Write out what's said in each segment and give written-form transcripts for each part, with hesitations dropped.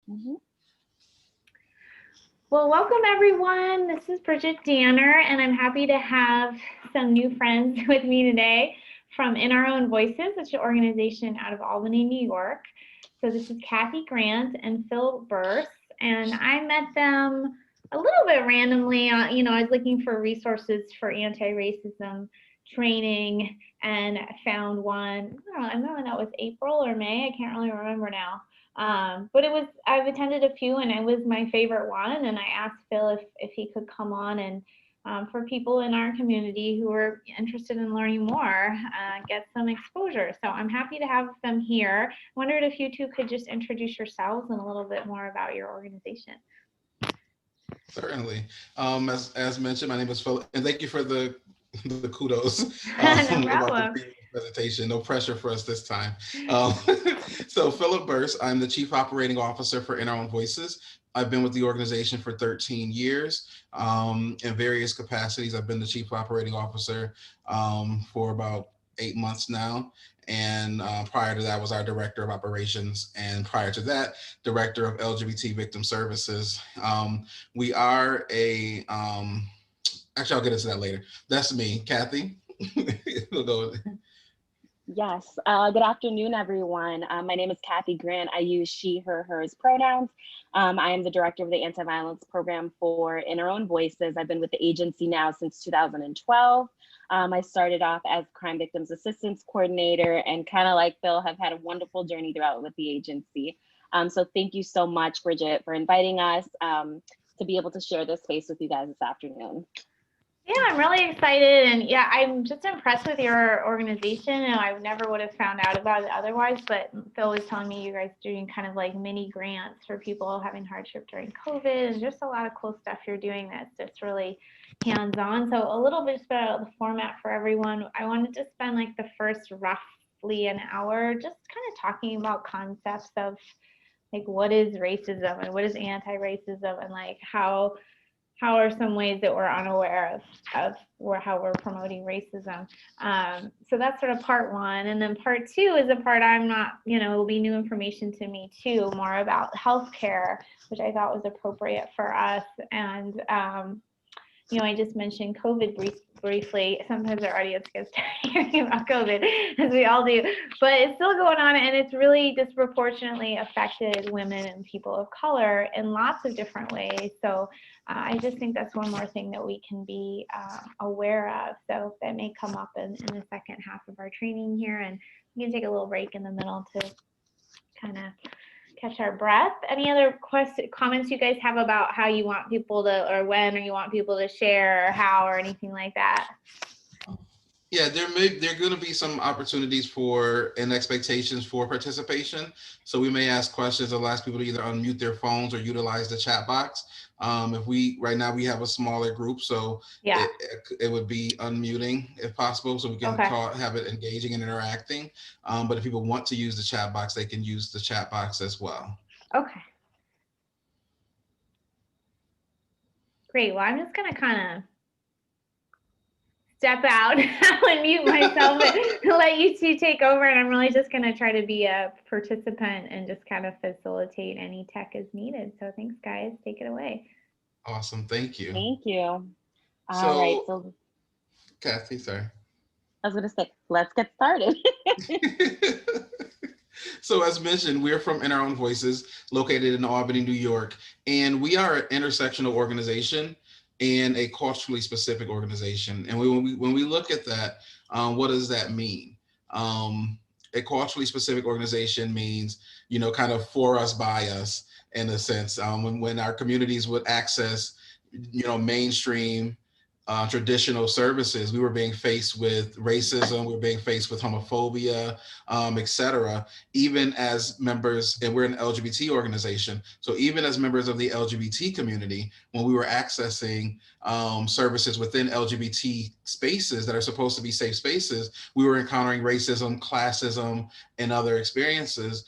Mhm. Well, welcome everyone. This is Bridgit Danner, and I'm happy to have some new friends with me today from In Our Own Voices, which is an organization out of Albany, New York. So this is Kathy Grant and Phil Burse, and I met them a little bit randomly. I was looking for resources for anti-racism training, and I found one. I don't know when that was, April or May. I can't really remember now. But I've attended a few and it was my favorite one. And I asked Phil if he could come on and for people in our community who are interested in learning more, get some exposure. So I'm happy to have them here. I wondered if you two could just introduce yourselves and a little bit more about your organization. Certainly. As mentioned, my name is Phil, and thank you for the kudos No about the problem. previous presentation. No pressure for us this time. Um, so, Philip Burse, I'm the Chief Operating Officer for In Our Own Voices. I've been with the organization for 13 years in various capacities. I've been the Chief Operating Officer for about 8 months now. And prior to that was our Director of Operations. And prior to that, Director of LGBT Victim Services. We are actually, I'll get into that later. That's me, Kathy. We'll go with Yes. Good afternoon, everyone. My name is Kathy Grant. I use she, her, hers pronouns. I am the director of the anti-violence program for In Our Own Voices. I've been with the agency now since 2012. I started off as crime victims assistance coordinator, and kind of like Phil, have had a wonderful journey throughout with the agency. So thank you so much, Bridget, for inviting us to be able to share this space with you guys this afternoon. Yeah, I'm really excited, and yeah, I'm just impressed with your organization, and I never would have found out about it otherwise. But Phil was telling me you guys doing kind of like mini grants for people having hardship during COVID, and just a lot of cool stuff you're doing that's just really hands-on. So a little bit about the format for everyone. I wanted to spend like the first roughly an hour just kind of talking about concepts of like what is racism and what is anti-racism, and like how are some ways that we're unaware of or how we're promoting racism. So that's sort of part one. And then part two is a part I'm not, will be new information to me too, more about healthcare, which I thought was appropriate for us. And I just mentioned COVID briefly. Sometimes our audience gets tired hearing about COVID, as we all do, but it's still going on, and it's really disproportionately affected women and people of color in lots of different ways. So I just think that's one more thing that we can be aware of. So that may come up in the second half of our training here, and we can take a little break in the middle to kind of catch our breath. Any other comments you guys have about how you want people to, or when, or you want people to share, or how, or anything like that? Yeah, there are going to be some opportunities for and expectations for participation. So we may ask questions. I'll ask people to either unmute their phones or utilize the chat box. If we right now we have a smaller group, so Yeah. it would be unmuting if possible, so we can Okay. have it engaging and interacting. But if people want to use the chat box, they can use the chat box as well. Okay. Great. Well, I'm just gonna kind of step out and mute myself and let you two take over. And I'm really just going to try to be a participant and just kind of facilitate any tech as needed. So thanks, guys. Take it away. Awesome. Thank you. Thank you. All right. So, So Kathy, sorry. I was going to say, let's get started. So as mentioned, we're from In Our Own Voices, located in Albany, New York, and we are an intersectional organization and a culturally specific organization. And when we look at that, what does that mean? A culturally specific organization means, kind of for us, by us, in a sense. When our communities would access, mainstream traditional services, we were being faced with racism, we were being faced with homophobia, etc. Even as members, and we're an LGBT organization, so even as members of the LGBT community, when we were accessing services within LGBT spaces that are supposed to be safe spaces, we were encountering racism, classism, and other experiences.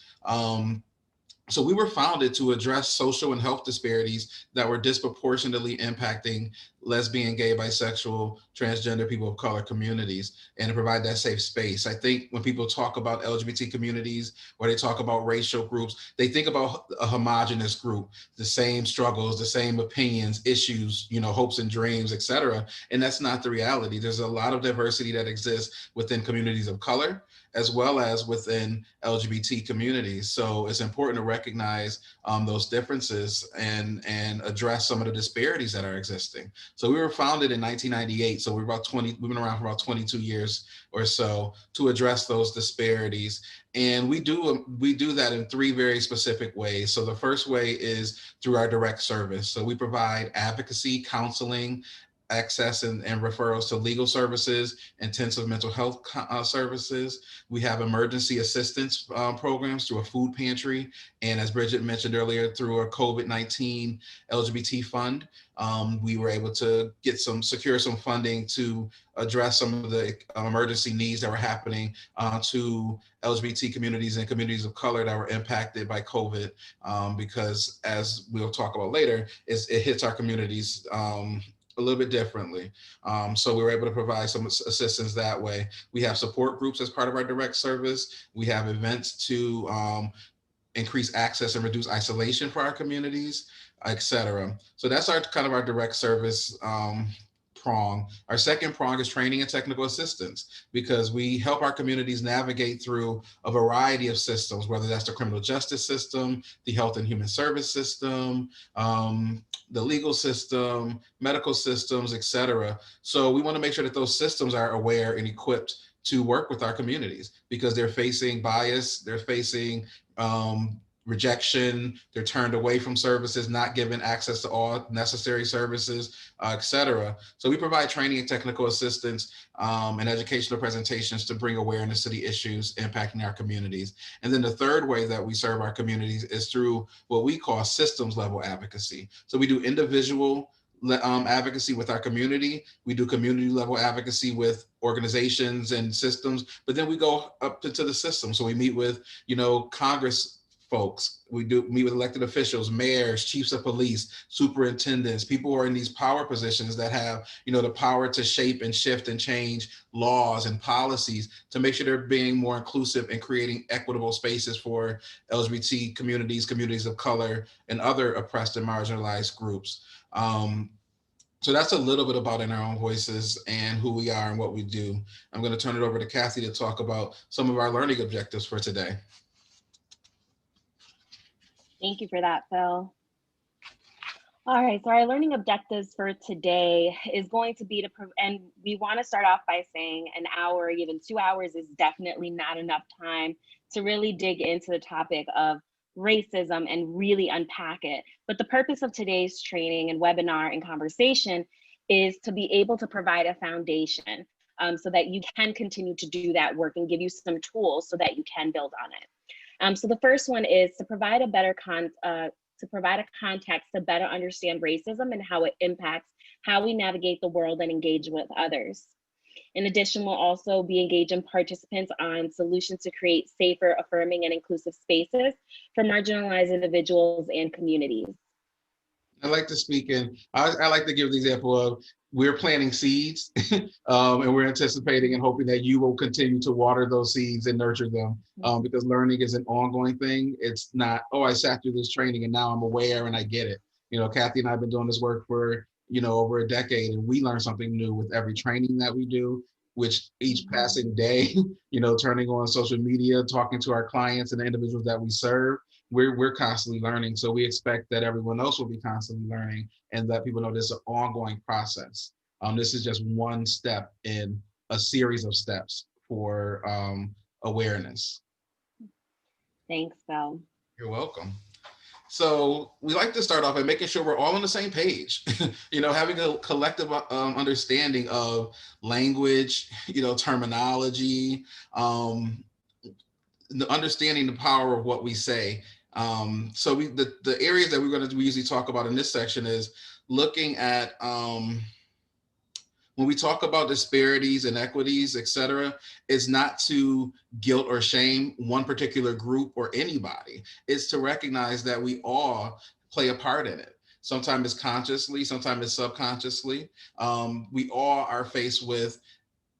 So we were founded to address social and health disparities that were disproportionately impacting lesbian, gay, bisexual, transgender people of color communities, and to provide that safe space. I think when people talk about LGBT communities or they talk about racial groups, they think about a homogenous group, the same struggles, the same opinions, issues, hopes and dreams, etc. And that's not the reality. There's a lot of diversity that exists within communities of color, as well as within LGBT communities. So it's important to recognize those differences and address some of the disparities that are existing. So we were founded in 1998. So we've been around for about 22 years or so to address those disparities. And we do that in three very specific ways. So the first way is through our direct service. So we provide advocacy, counseling, access and referrals to legal services, intensive mental health services. We have emergency assistance programs through a food pantry. And as Bridget mentioned earlier, through a COVID-19 LGBT fund, we were able to secure some funding to address some of the emergency needs that were happening to LGBT communities and communities of color that were impacted by COVID, because as we'll talk about later, it hits our communities a little bit differently. So we were able to provide some assistance that way. We have support groups as part of our direct service. We have events to increase access and reduce isolation for our communities, et cetera. So that's our direct service prong. Our second prong is training and technical assistance, because we help our communities navigate through a variety of systems, whether that's the criminal justice system, the health and human service system, the legal system, medical systems, et cetera. So we want to make sure that those systems are aware and equipped to work with our communities, because they're facing bias, they're facing rejection, they're turned away from services, not given access to all necessary services, et cetera. So we provide training and technical assistance and educational presentations to bring awareness to the issues impacting our communities. And then the third way that we serve our communities is through what we call systems level advocacy. So we do individual advocacy with our community. We do community level advocacy with organizations and systems, but then we go up into the system. So we meet with, Congress folks. We do meet with elected officials, mayors, chiefs of police, superintendents, people who are in these power positions that have, the power to shape and shift and change laws and policies to make sure they're being more inclusive and creating equitable spaces for LGBT communities, communities of color, and other oppressed and marginalized groups. So that's a little bit about In Our Own Voices and who we are and what we do. I'm going to turn it over to Kathy to talk about some of our learning objectives for today. Thank you for that, Phil. All right, so our learning objectives for today is going to be and we want to start off by saying an hour, even 2 hours is definitely not enough time to really dig into the topic of racism and really unpack it. But the purpose of today's training and webinar and conversation is to be able to provide a foundation so that you can continue to do that work and give you some tools so that you can build on it. So the first one is to provide a context to better understand racism and how it impacts how we navigate the world and engage with others. In addition, we'll also be engaging participants on solutions to create safer, affirming, and inclusive spaces for marginalized individuals and communities. I like to speak in, I like to give the example of we're planting seeds and we're anticipating and hoping that you will continue to water those seeds and nurture them because learning is an ongoing thing. It's not, oh, I sat through this training and now I'm aware and I get it. Kathy and I have been doing this work for, over a decade, and we learn something new with every training that we do, which each passing day, turning on social media, talking to our clients and the individuals that we serve, we're constantly learning. So we expect that everyone else will be constantly learning and that people know this is an ongoing process. This is just one step in a series of steps for awareness. Thanks, Phil. You're welcome. So we like to start off by making sure we're all on the same page, having a collective understanding of language, terminology, understanding the power of what we say. So the areas that we usually talk about in this section is looking at when we talk about disparities, inequities, et cetera, it's not to guilt or shame one particular group or anybody. It's to recognize that we all play a part in it. Sometimes it's consciously, sometimes it's subconsciously. We all are faced with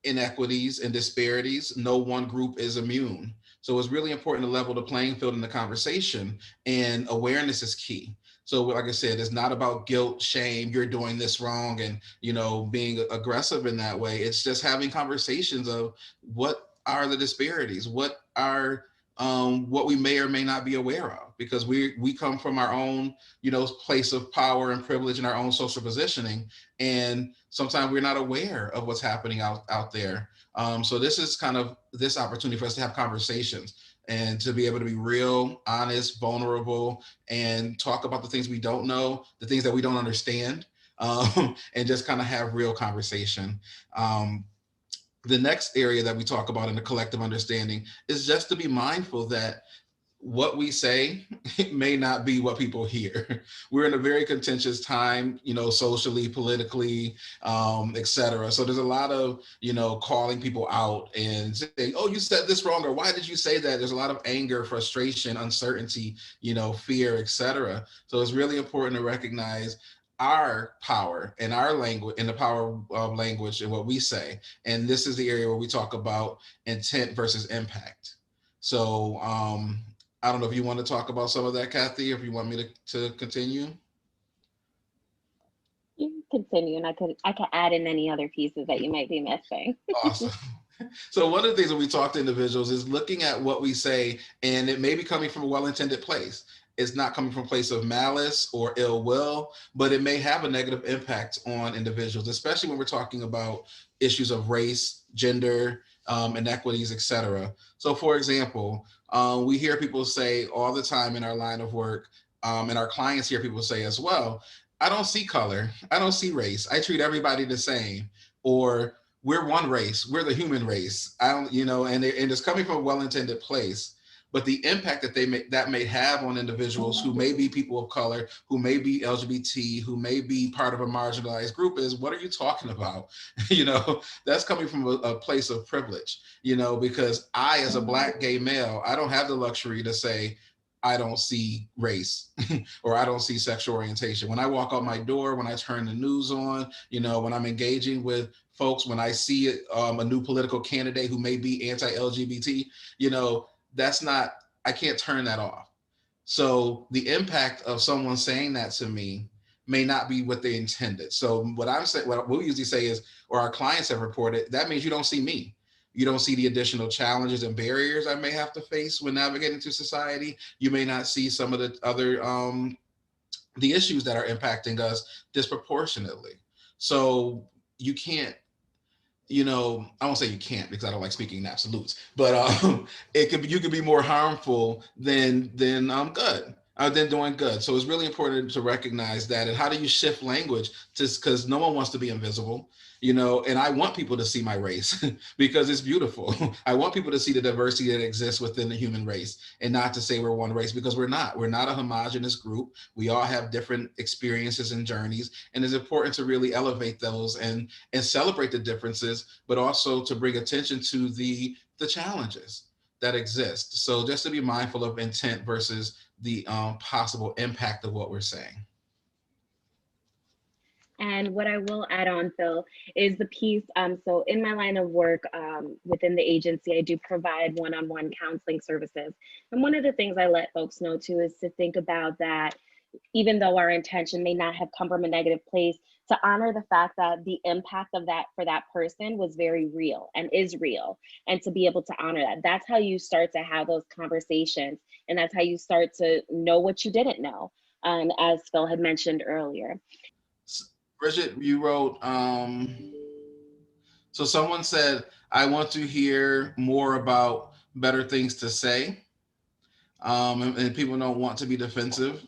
inequities and disparities. No one group is immune. So it's really important to level the playing field in the conversation, and awareness is key. So like I said, it's not about guilt, shame, you're doing this wrong, and being aggressive in that way. It's just having conversations of what are the disparities, what we may or may not be aware of, because we come from our own place of power and privilege and our own social positioning, and sometimes we're not aware of what's happening out there. So this is kind of this opportunity for us to have conversations and to be able to be real, honest, vulnerable, and talk about the things we don't know, the things that we don't understand, and just kind of have real conversation. The next area that we talk about in the collective understanding is just to be mindful that what we say may not be what people hear. We're in a very contentious time, socially, politically, et cetera. So there's a lot of, calling people out and saying, oh, you said this wrong, or why did you say that? There's a lot of anger, frustration, uncertainty, fear, et cetera. So it's really important to recognize our power and our language and the power of language and what we say. And this is the area where we talk about intent versus impact. So, I don't know if you want to talk about some of that, Kathy, if you want me to continue. You can continue, and I could add in any other pieces that you might be missing. Awesome. So one of the things when we talk to individuals is looking at what we say, and it may be coming from a well-intended place. It's not coming from a place of malice or ill will, but it may have a negative impact on individuals, especially when we're talking about issues of race, gender, inequities, et cetera. So for example, we hear people say all the time in our line of work, and our clients hear people say as well, I don't see color, I don't see race, I treat everybody the same, or we're one race, we're the human race. I don't, and it's coming from a well-intended place, but the impact that may have on individuals who may be people of color, who may be LGBT, who may be part of a marginalized group is, what are you talking about? That's coming from a place of privilege, because I, as a Black gay male, I don't have the luxury to say, I don't see race or I don't see sexual orientation. When I walk out my door, when I turn the news on, when I'm engaging with folks, when I see a new political candidate who may be anti-LGBT, that's not, I can't turn that off. So the impact of someone saying that to me may not be what they intended. So what we usually say is, or our clients have reported, that means you don't see me. You don't see the additional challenges and barriers I may have to face when navigating through society. You may not see some of the other the issues that are impacting us disproportionately. So you can't, I won't say you can't because I don't like speaking in absolutes, but you could be more harmful than good. Than doing good. So it's really important to recognize that. And how do you shift language? Just because no one wants to be invisible, and I want people to see my race because it's beautiful. I want people to see the diversity that exists within the human race, and not to say we're one race, because we're not. We're not a homogenous group. We all have different experiences and journeys, and it's important to really elevate those and celebrate the differences, but also to bring attention to the challenges that exist. So just to be mindful of intent versus the possible impact of what we're saying. And what I will add on, Phil, is the piece. So in my line of work within the agency, I do provide one-on-one counseling services. And one of the things I let folks know too is to think about that, even though our intention may not have come from a negative place, to honor the fact that the impact of that for that person was very real and is real, and to be able to honor that. That's how you start to have those conversations, and that's how you start to know what you didn't know, as Phil had mentioned earlier. Bridget, you wrote, so someone said, I want to hear more about better things to say. And people don't want to be defensive.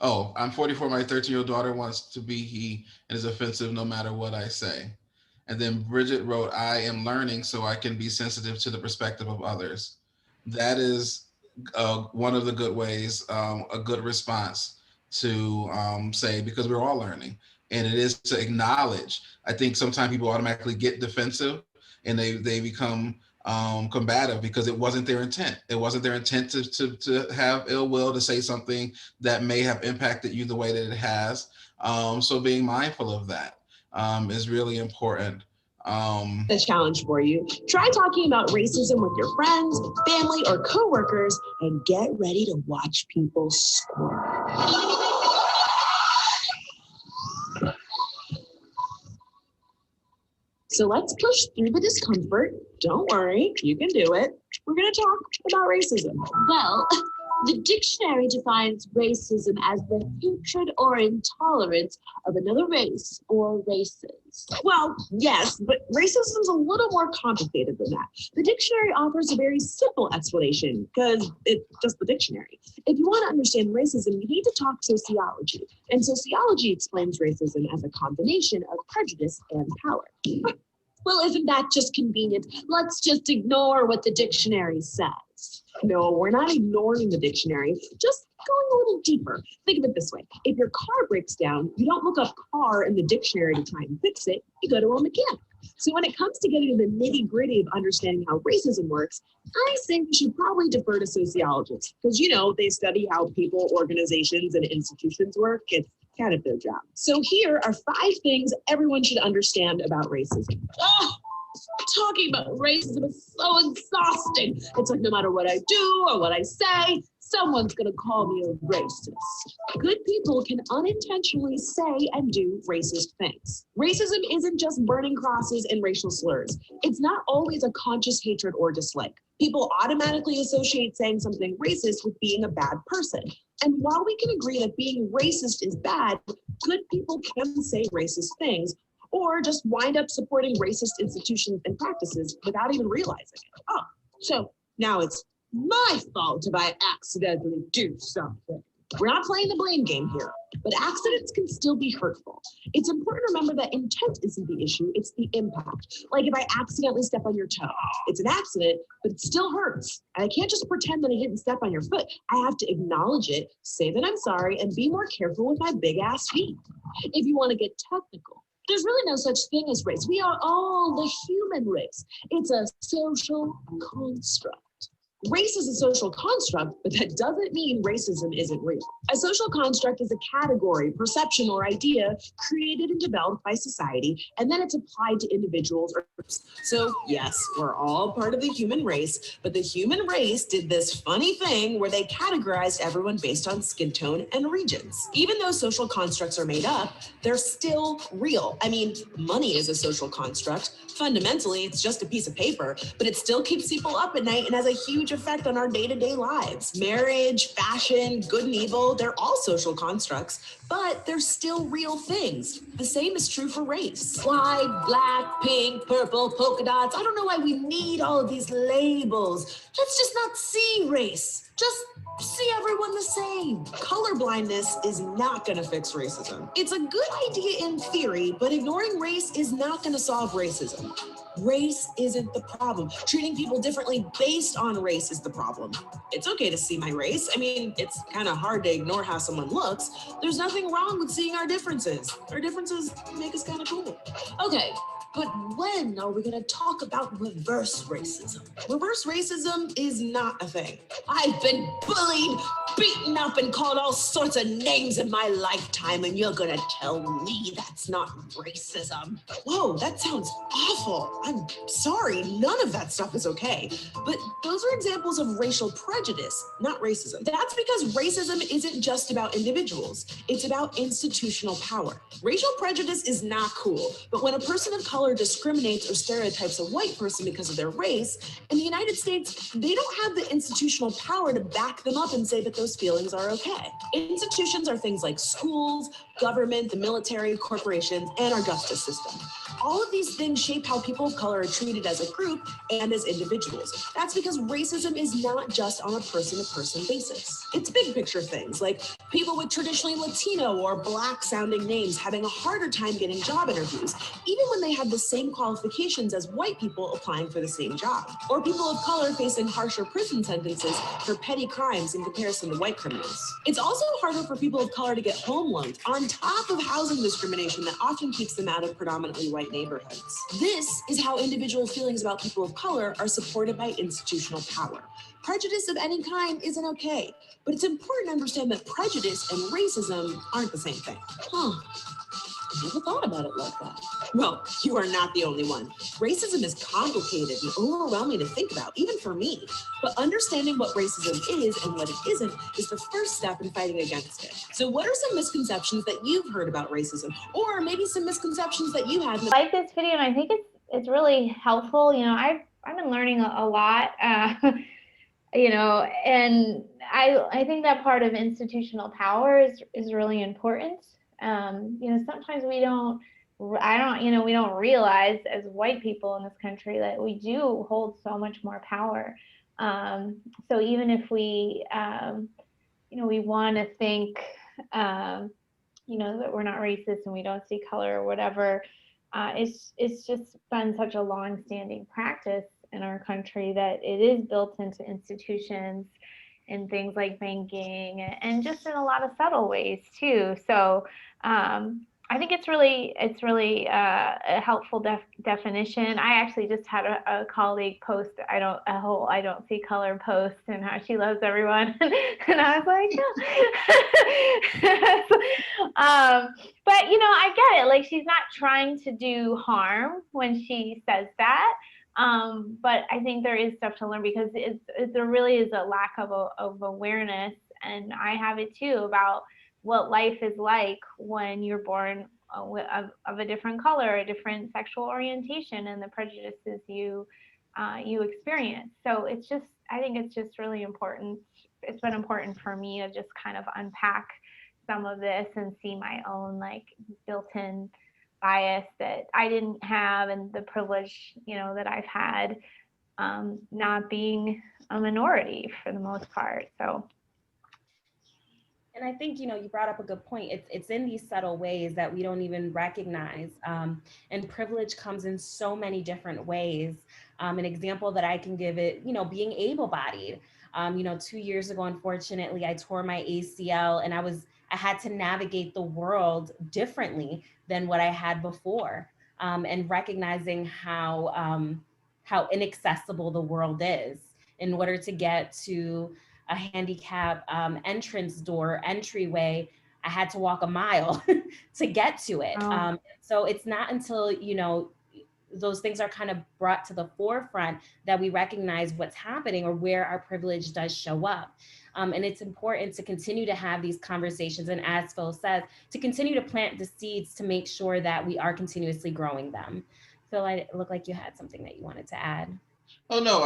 Oh, I'm 44. My 13-year-old daughter wants to be he and is offensive no matter what I say. And then Bridget wrote, I am learning so I can be sensitive to the perspective of others. That is one of the good ways, a good response to say, because we're all learning, and it is to acknowledge. I think sometimes people automatically get defensive and they become combative because it wasn't their intent. It wasn't their intent to have ill will, to say something that may have impacted you the way that it has. So being mindful of that is really important. The challenge for you. Try talking about racism with your friends, family, or coworkers, and get ready to watch people squirm. So let's push through the discomfort. Don't worry, you can do it. We're going to talk about racism. Well, the dictionary defines racism as the hatred or intolerance of another race or races. Well, yes, but racism is a little more complicated than that. The dictionary offers a very simple explanation because it's just the dictionary. If you want to understand racism, you need to talk sociology. And sociology explains racism as a combination of prejudice and power. Well, isn't that just convenient? Let's just ignore what the dictionary says. No, we're not ignoring the dictionary, just going a little deeper. Think of it this way. If your car breaks down, you don't look up car in the dictionary to try and fix it. You go to a mechanic. So when it comes to getting to the nitty gritty of understanding how racism works, I think we should probably defer to sociologists because, they study how people, organizations, and institutions work. It's kind of their job. So here are 5 things everyone should understand about racism. Talking about racism is so exhausting. It's like no matter what I do or what I say, someone's going to call me a racist. Good people can unintentionally say and do racist things. Racism isn't just burning crosses and racial slurs. It's not always a conscious hatred or dislike. People automatically associate saying something racist with being a bad person. And while we can agree that being racist is bad, good people can say racist things or just wind up supporting racist institutions and practices without even realizing it. Oh, so now it's my fault if I accidentally do something. We're not playing the blame game here, but accidents can still be hurtful. It's important to remember that intent isn't the issue, it's the impact. Like if I accidentally step on your toe, it's an accident, but it still hurts. And I can't just pretend that I didn't step on your foot. I have to acknowledge it, say that I'm sorry, and be more careful with my big ass feet. If you want to get technical, there's really no such thing as race. We are all the human race. It's a social construct. Race is a social construct, but that doesn't mean racism isn't real. A social construct is a category, perception, or idea created and developed by society, and then it's applied to individuals or groups. So yes, we're all part of the human race, but the human race did this funny thing where they categorized everyone based on skin tone and regions. Even though social constructs are made up, they're still real. I mean, money is a social construct. Fundamentally, it's just a piece of paper, but it still keeps people up at night and has a huge effect on our day-to-day lives. Marriage, fashion, good and evil, they're all social constructs, but they're still real things. The same is true for race. White, black, pink, purple, polka dots. I don't know why we need all of these labels. Let's just not see race. Just see everyone the same. Colorblindness is not going to fix racism. It's a good idea in theory, but ignoring race is not going to solve racism. Race isn't the problem. Treating people differently based on race is the problem. It's okay to see my race. I mean, it's kind of hard to ignore how someone looks. There's nothing wrong with seeing our differences. Our differences make us kind of cool. Okay, but when are we going to talk about reverse racism? Reverse racism is not a thing. I've been bullied, beaten up, and called all sorts of names in my lifetime, and you're going to tell me that's not racism? Whoa, that sounds awful. I'm sorry, none of that stuff is okay. But those are examples of racial prejudice, not racism. That's because racism isn't just about individuals. It's about institutional power. Racial prejudice is not cool, but when a person of color discriminates or stereotypes a white person because of their race, in the United States, they don't have the institutional power to back them up and say that those feelings are okay. Institutions are things like schools, government, the military, corporations, and our justice system. All of these things shape how people of color are treated as a group and as individuals. That's because racism is not just on a person-to-person basis. It's big picture things like people with traditionally Latino or Black sounding names having a harder time getting job interviews, even when they have the same qualifications as white people applying for the same job. Or people of color facing harsher prison sentences for petty crimes in comparison to than white criminals. It's also harder for people of color to get home loans on top of housing discrimination that often keeps them out of predominantly white neighborhoods. This is how individual feelings about people of color are supported by institutional power. Prejudice of any kind isn't okay, but it's important to understand that prejudice and racism aren't the same thing. Huh. I never thought about it like that. Well, you are not the only one. Racism is complicated and overwhelming to think about, even for me. But understanding what racism is and what it isn't is the first step in fighting against it. So what are some misconceptions that you've heard about racism? Or maybe some misconceptions that you had? I like this video, and I think it's really helpful. You know, I've been learning a lot, you know, and I think that part of institutional power is really important. You know, sometimes we don't realize as white people in this country that we do hold so much more power. So even if we, you know, we want to think, you know, that we're not racist and we don't see color or whatever, it's just been such a long-standing practice in our country that it is built into institutions in things like banking and just in a lot of subtle ways too. So I think it's really a helpful definition. I actually just had a colleague post I don't see color post and how she loves everyone, and I was like, oh. But you know, I get it. Like, she's not trying to do harm when she says that. But I think there is stuff to learn because there really is a lack of awareness, and I have it too, about what life is like when you're born of a different color, a different sexual orientation, and the prejudices you experience. So I think it's just really important. It's been important for me to just kind of unpack some of this and see my own like built-in bias that I didn't have, and the privilege, you know, that I've had, not being a minority for the most part. So. And I think, you know, you brought up a good point. It's in these subtle ways that we don't even recognize. And privilege comes in so many different ways. An example that I can give it, you know, being able-bodied. You know, 2 years ago, unfortunately, I tore my ACL, and I had to navigate the world differently than what I had before, and recognizing how inaccessible the world is. In order to get to a handicap entryway, I had to walk a mile to get to it. Oh. So it's not until, you know, those things are kind of brought to the forefront that we recognize what's happening or where our privilege does show up. And it's important to continue to have these conversations, and as Phil says, to continue to plant the seeds to make sure that we are continuously growing them. Phil, it looked like you had something that you wanted to add. Oh no,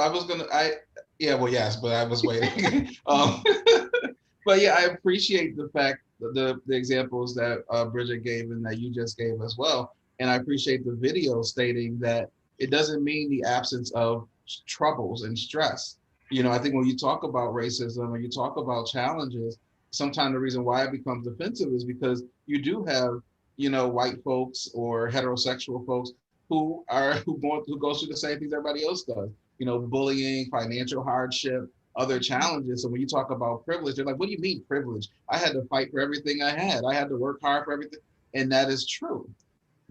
yes, but I was waiting. But yeah, I appreciate the fact, the examples that Bridget gave and that you just gave as well. And I appreciate the video stating that it doesn't mean the absence of troubles and stress. You know, I think when you talk about racism or you talk about challenges, sometimes the reason why it becomes offensive is because you do have, you know, white folks or heterosexual folks who goes through the same things everybody else does. You know, bullying, financial hardship, other challenges. So when you talk about privilege, they're like, what do you mean privilege? I had to fight for everything I had. I had to work hard for everything. And that is true.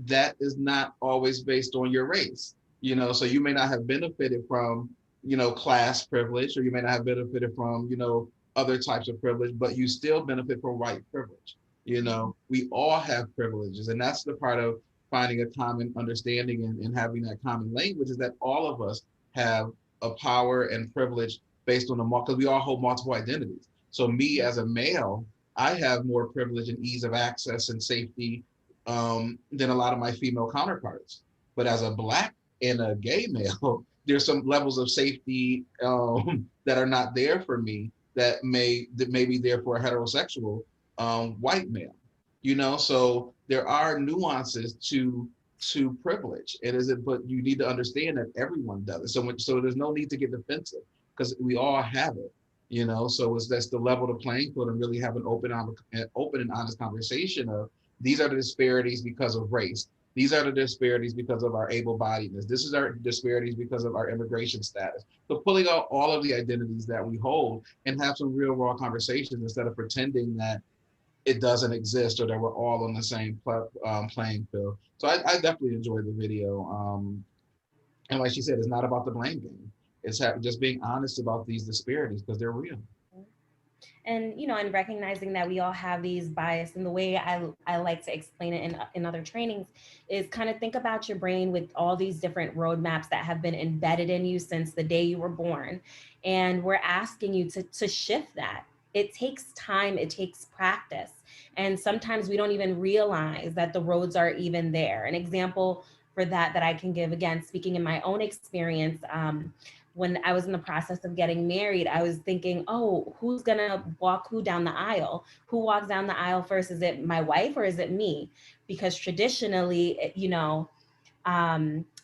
That is not always based on your race. You know, so you may not have benefited from, you know, class privilege, or you may not have benefited from, you know, other types of privilege, but you still benefit from white privilege. You know, we all have privileges. And that's the part of finding a common understanding and having that common language, is that all of us have a power and privilege based on because we all hold multiple identities. So me as a male, I have more privilege and ease of access and safety than a lot of my female counterparts. But as a Black and a gay male, there's some levels of safety that are not there for me that may be there for a heterosexual white male. You know, so there are nuances to privilege. But you need to understand that everyone does it. So there's no need to get defensive because we all have it. You know, so that's the level of playing field and really have an open and honest conversation of these are the disparities because of race. These are the disparities because of our able-bodiedness. This is our disparities because of our immigration status. So pulling out all of the identities that we hold and have some real raw conversations instead of pretending that it doesn't exist or that we're all on the same playing field. So I definitely enjoyed the video. And like she said, it's not about the blame game. It's just being honest about these disparities because they're real. And, and recognizing that we all have these bias, and the way I like to explain it in other trainings is kind of think about your brain with all these different roadmaps that have been embedded in you since the day you were born. And we're asking you to shift that. It takes time, it takes practice. And sometimes we don't even realize that the roads are even there. An example for that I can give, again, speaking in my own experience, when I was in the process of getting married, I was thinking, oh, who's gonna walk who down the aisle? Who walks down the aisle first? Is it my wife or is it me? Because traditionally,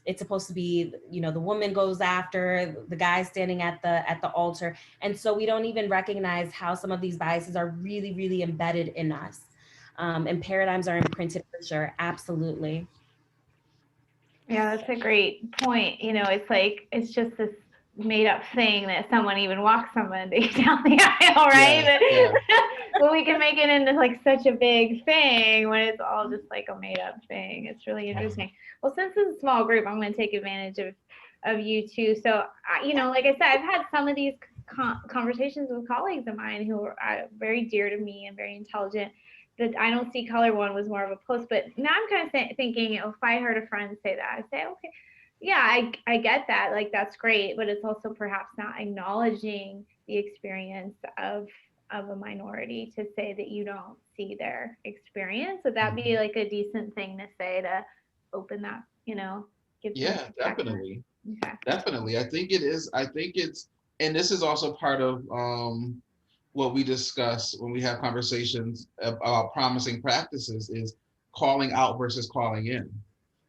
it's supposed to be, the woman goes after, the guy standing at the altar. And so we don't even recognize how some of these biases are really, really embedded in us. And paradigms are imprinted for sure, absolutely. Yeah, that's a great point. It's like, it's just this made up thing that someone even walks somebody down the aisle, right? Yeah. But we can make it into like such a big thing when it's all just like a made up thing. It's really interesting. Well, since it's a small group, I'm going to take advantage of you too. So, like I said, I've had some of these conversations with colleagues of mine who are very dear to me and very intelligent. The I don't see color one was more of a post, but now I'm kind of thinking, if I heard a friend say that, I'd say, okay, yeah, I get that. Like, that's great, but it's also perhaps not acknowledging the experience of a minority to say that you don't see their experience. Would that be like a decent thing to say to open that, give Yeah, definitely. Okay. Definitely. I think it is. I think it's, and this is also part of what we discuss when we have conversations about promising practices is calling out versus calling in.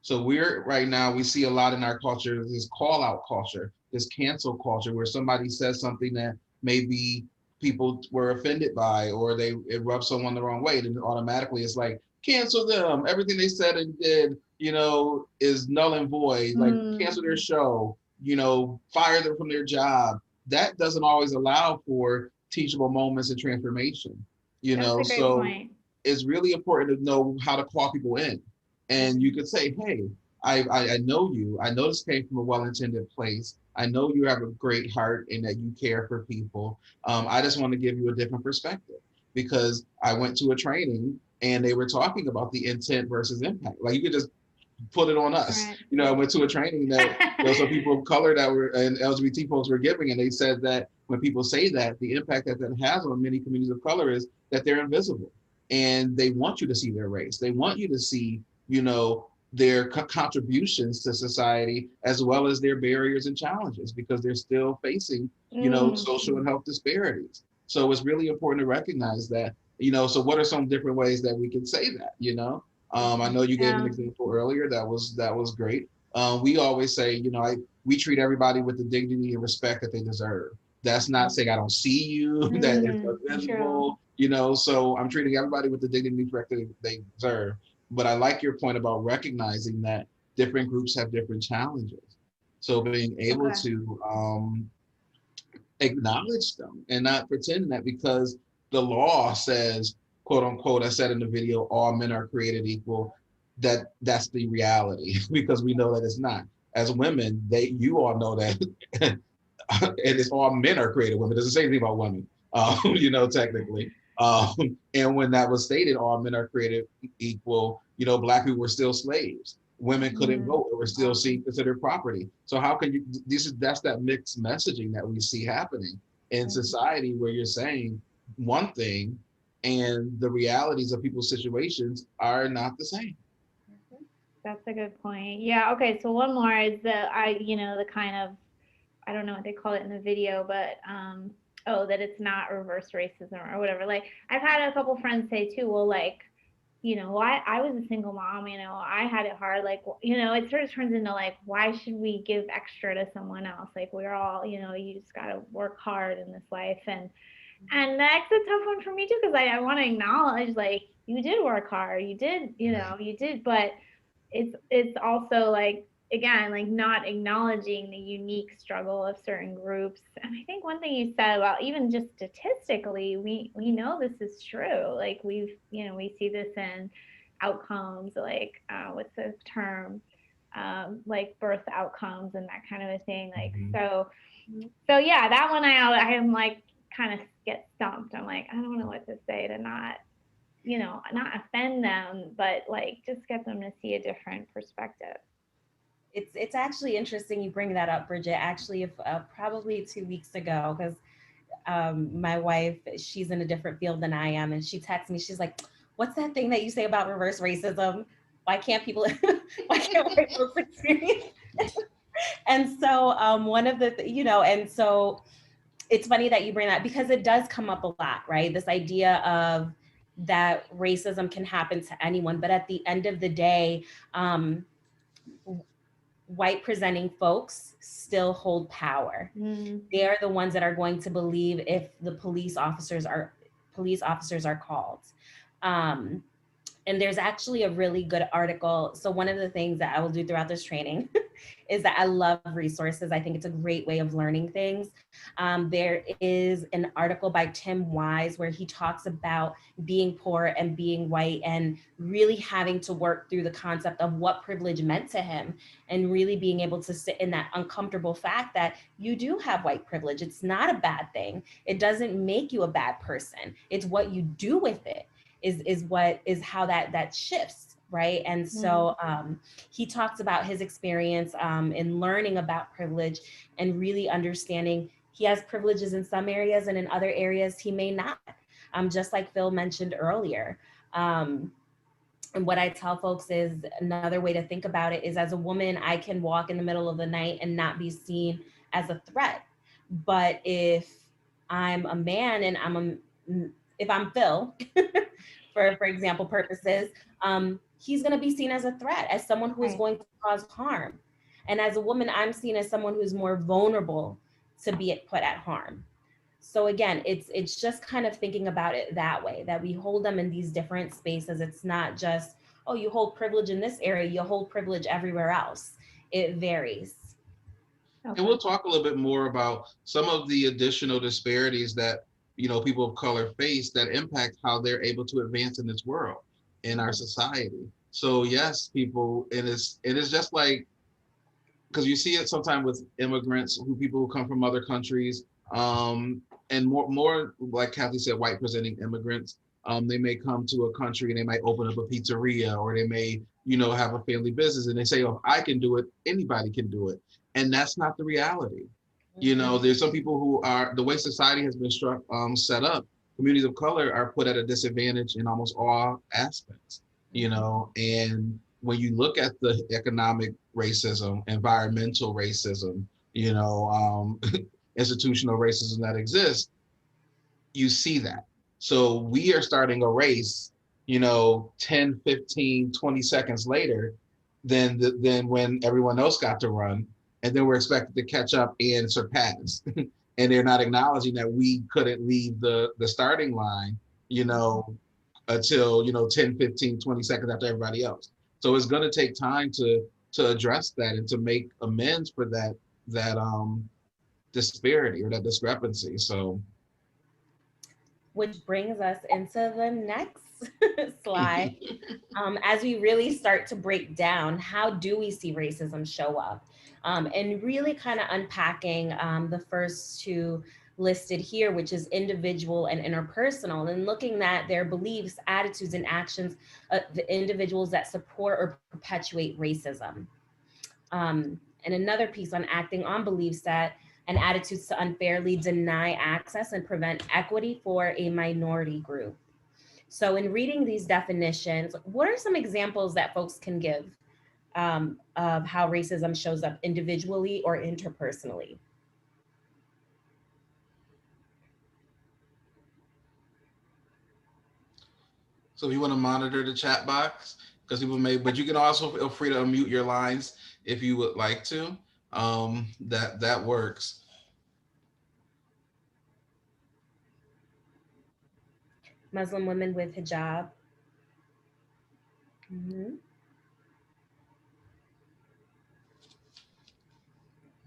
So right now, we see a lot in our culture, this call out culture, this cancel culture, where somebody says something that maybe people were offended by, or it rubs someone the wrong way. And automatically it's like, cancel them. Everything they said and did, is null and void. Like, cancel their show, fire them from their job. That doesn't always allow for teachable moments and transformation, That's a great so point. It's really important to know how to call people in. And you could say, hey, I know you. I know this came from a well-intended place. I know you have a great heart and that you care for people. I just want to give you a different perspective because I went to a training and they were talking about the intent versus impact. Like, you could just put it on us. Right. I went to a training that some people of color that were and LGBT folks were giving, and they said that when people say that, the impact that has on many communities of color is that they're invisible, and they want you to see their race. They want you to see, their contributions to society as well as their barriers and challenges because they're still facing, social and health disparities. So it's really important to recognize that, so what are some different ways that we can say that, I know you gave an example earlier that was great. We always say, we treat everybody with the dignity and respect that they deserve. That's not saying I don't see you, that it's invisible, so I'm treating everybody with the dignity and respect that they deserve. But I like your point about recognizing that different groups have different challenges. So being able to acknowledge them and not pretend that because the law says, quote unquote, I said in the video, all men are created equal, that's the reality because we know that it's not. As women, you all know that and it's all men are created women. It doesn't say anything about women, technically. And when that was stated, all men are created equal, Black people were still slaves. Women couldn't vote or were still considered property. So how can you, that's that mixed messaging that we see happening in society where you're saying one thing and the realities of people's situations are not the same. That's a good point. Yeah. Okay. So one more is the kind of, I don't know what they call it in the video, but that it's not reverse racism or whatever. Like, I've had a couple friends say too, well, like, I was a single mom, I had it hard. Like, it sort of turns into like, why should we give extra to someone else? Like, we're all, you just got to work hard in this life. And that's a tough one for me too, because I want to acknowledge, like, you did work hard. You did, you did, but it's also like, again, like not acknowledging the unique struggle of certain groups. And I think one thing you said about even just statistically, we know this is true. Like we see this in outcomes, like what's the term, like birth outcomes and that kind of a thing. Like so yeah, that one I am like kind of get stumped. I'm like, I don't know what to say to not not offend them, but like just get them to see a different perspective. It's actually interesting you bring that up, Bridget. Actually, if probably 2 weeks ago, because my wife, she's in a different field than I am, and she texts me. She's like, "What's that thing that you say about reverse racism? Why can't people? Why can't white folks experience?" And so one of the and so it's funny that you bring that because it does come up a lot, right? This idea of that racism can happen to anyone, but at the end of the day, white presenting folks still hold power. They are the ones that are going to believe if the police officers are called. And there's actually a really good article. So one of the things that I will do throughout this training is that I love resources. I think it's a great way of learning things. There is an article by Tim Wise where he talks about being poor and being white and really having to work through the concept of what privilege meant to him and really being able to sit in that uncomfortable fact that you do have white privilege. It's not a bad thing. It doesn't make you a bad person. It's what you do with it is how that shifts, right? And so he talks about his experience in learning about privilege and really understanding he has privileges in some areas and in other areas he may not, just like Phil mentioned earlier. And what I tell folks is another way to think about it is as a woman, I can walk in the middle of the night and not be seen as a threat. But if I'm a man and if I'm Phil, for example purposes, he's going to be seen as a threat, as someone who is going to cause harm. And as a woman, I'm seen as someone who's more vulnerable to be put at harm. So again, it's just kind of thinking about it that way, that we hold them in these different spaces. It's not just, oh, you hold privilege in this area, you hold privilege everywhere else. It varies. Okay. And we'll talk a little bit more about some of the additional disparities that people of color face that impact how they're able to advance in this world, in our society. So yes, people, and it's just like, because you see it sometimes with immigrants, people who come from other countries, and more like Kathy said, white presenting immigrants. They may come to a country and they might open up a pizzeria, or they may, have a family business, and they say, "Oh, if I can do it, anybody can do it," and that's not the reality. There's some people who are, the way society has been set up, communities of color are put at a disadvantage in almost all aspects, and when you look at the economic racism, environmental racism, institutional racism that exists, you see that. So we are starting a race, 10, 15, 20 seconds later than when everyone else got to run. And then we're expected to catch up and surpass. And they're not acknowledging that we couldn't leave the starting line, until, 10, 15, 20 seconds after everybody else. So it's going to take time to address that and to make amends for that disparity or that discrepancy. So, which brings us into the next slide. As we really start to break down, how do we see racism show up? And really kind of unpacking the first two listed here, which is individual and interpersonal, and looking at their beliefs, attitudes, and actions of the individuals that support or perpetuate racism. And another piece on acting on beliefs that and attitudes to unfairly deny access and prevent equity for a minority group. So in reading these definitions, what are some examples that folks can give of how racism shows up individually or interpersonally? So if you want to monitor the chat box, because people may, but you can also feel free to unmute your lines if you would like to. That works. Muslim women with hijab. Mm-hmm.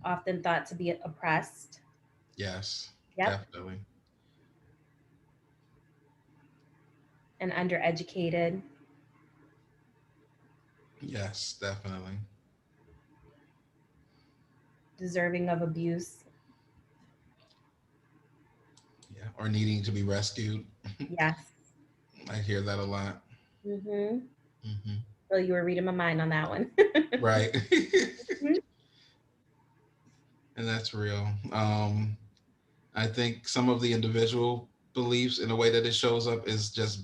often thought to be oppressed. Yes, Yep. definitely. And undereducated. Yes, definitely. Deserving of abuse. Yeah, or needing to be rescued. Yes. I hear that a lot. Mm-hmm. Hmm. Well, you were reading my mind on that one. Right. Mhm. And that's real. I think some of the individual beliefs in the way that it shows up is just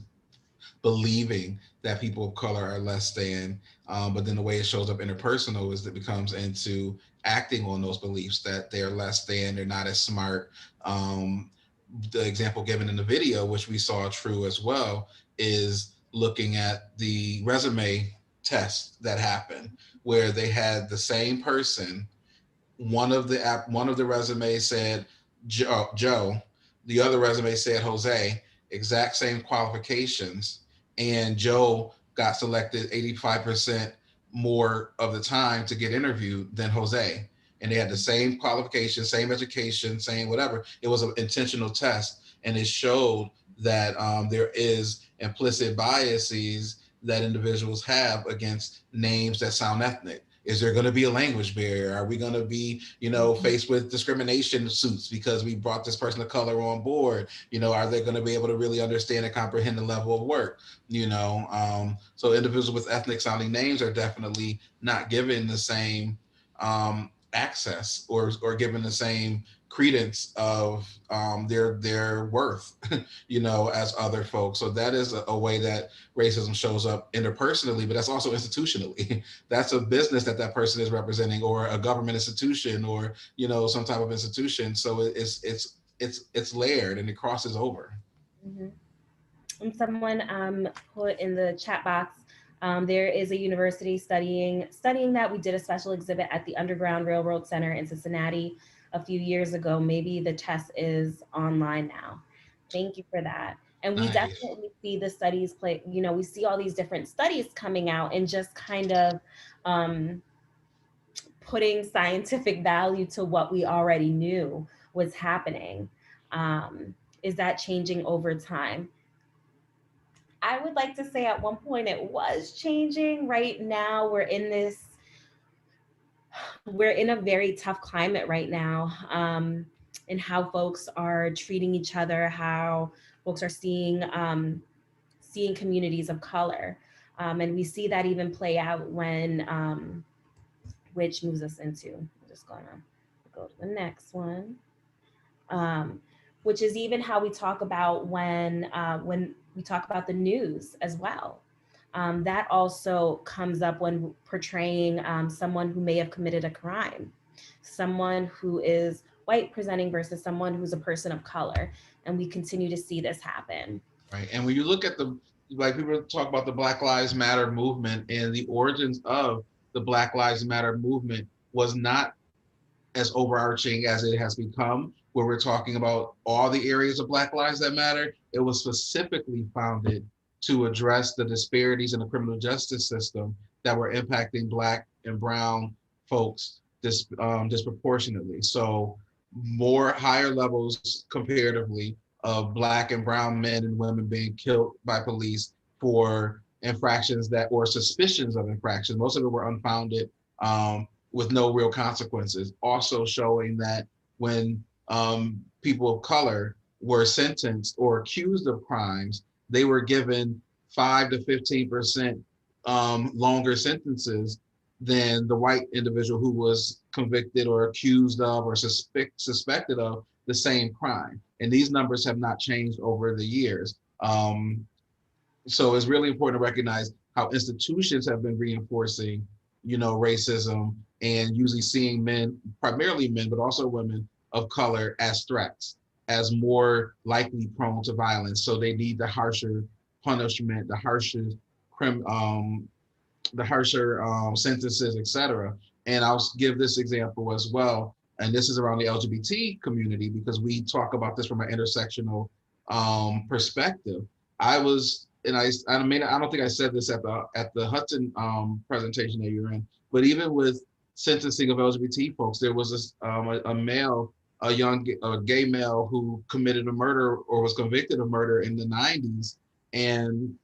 believing that people of color are less than, but then the way it shows up interpersonal is that it becomes into acting on those beliefs that they're less than, they're not as smart. Um, the example given in the video, which we saw true as well, is looking at the resume test that happened, where they had the same person. One of the resumes said Joe, the other resume said Jose, exact same qualifications, and Joe got selected 85% more of the time to get interviewed than Jose. And they had the same qualifications, same education, same whatever. It was an intentional test, and it showed that there is implicit biases that individuals have against names that sound ethnic. Is there going to be a language barrier? Are we going to be, faced with discrimination suits because we brought this person of color on board? Are they going to be able to really understand and comprehend the level of work? So individuals with ethnic sounding names are definitely not given the same access or given the same credence of their worth, as other folks. So that is a way that racism shows up interpersonally, but that's also institutionally. That's a business that person is representing, or a government institution, or some type of institution. So it's layered and it crosses over. Mhm. And someone put in the chat box, there is a university studying that. We did a special exhibit at the Underground Railroad Center in Cincinnati a few years ago. Maybe the test is online now. Thank you for that. And we Nice. definitely see the studies play, we see all these different studies coming out and just kind of putting scientific value to what we already knew was happening. Is that changing over time? I would like to say at one point it was changing. Right now, we're in a very tough climate right now, in how folks are treating each other, how folks are seeing communities of color. And we see that even play out when, which moves us into, I'm just gonna go to the next one. Which is even how we talk about when we talk about the news as well. That also comes up when portraying someone who may have committed a crime, someone who is white presenting versus someone who's a person of color. And we continue to see this happen. Right. And when you look at people talk about the Black Lives Matter movement, and the origins of the Black Lives Matter movement was not as overarching as it has become, where we're talking about all the areas of Black lives that matter. It was specifically founded to address the disparities in the criminal justice system that were impacting Black and brown folks disproportionately. So more higher levels comparatively of Black and brown men and women being killed by police for infractions or suspicions of infractions. Most of it were unfounded, with no real consequences. Also showing that when people of color were sentenced or accused of crimes, they were given 5 to 15% longer sentences than the white individual who was convicted or accused of or suspected of the same crime. And these numbers have not changed over the years. So it's really important to recognize how institutions have been reinforcing, racism, and usually seeing men, primarily men, but also women of color, as threats, as more likely prone to violence. So they need the harsher punishment, the harsher sentences, etc. And I'll give this example as well. And this is around the LGBT community, because we talk about this from an intersectional perspective. I don't think I said this at the Hudson presentation that you're in, but even with sentencing of LGBT folks. There was a young gay male who committed a murder or was convicted of murder in the 90s. And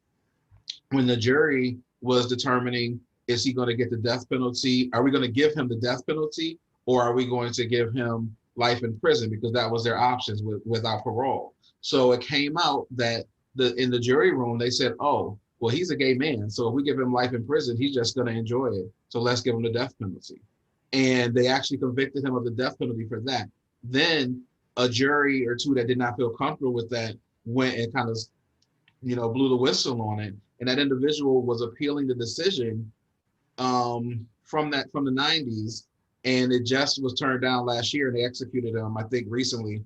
when the jury was determining, is he going to get the death penalty? Are we going to give him the death penalty, or are we going to give him life in prison? Because that was their options without parole. So it came out that in the jury room, they said, oh, well, he's a gay man. So if we give him life in prison, he's just going to enjoy it. So let's give him the death penalty. And they actually convicted him of the death penalty for that. Then a jury or two that did not feel comfortable with that went and kind of, blew the whistle on it. And that individual was appealing the decision from the 90s, and it just was turned down last year, and they executed him, I think recently,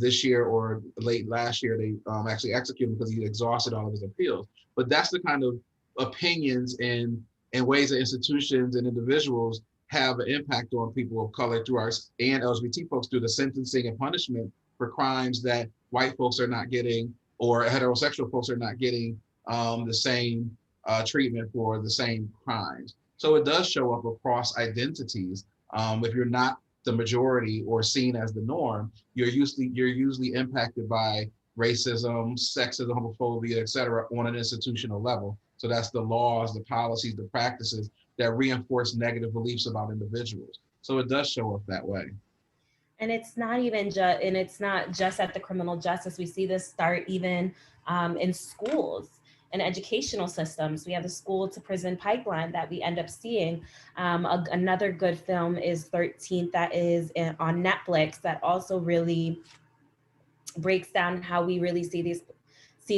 this year or late last year, they actually executed him because he exhausted all of his appeals. But that's the kind of opinions and ways that institutions and individuals have an impact on people of color and LGBT folks through the sentencing and punishment for crimes that white folks are not getting, or heterosexual folks are not getting the same treatment for the same crimes. So it does show up across identities. If you're not the majority or seen as the norm, you're usually impacted by racism, sexism, homophobia, et cetera, on an institutional level. So that's the laws, the policies, the practices that reinforce negative beliefs about individuals. So it does show up that way. And it's not just at the criminal justice. We see this start even in schools and educational systems. We have the school to prison pipeline that we end up seeing. Another good film is 13th that is on Netflix that also really breaks down how we really see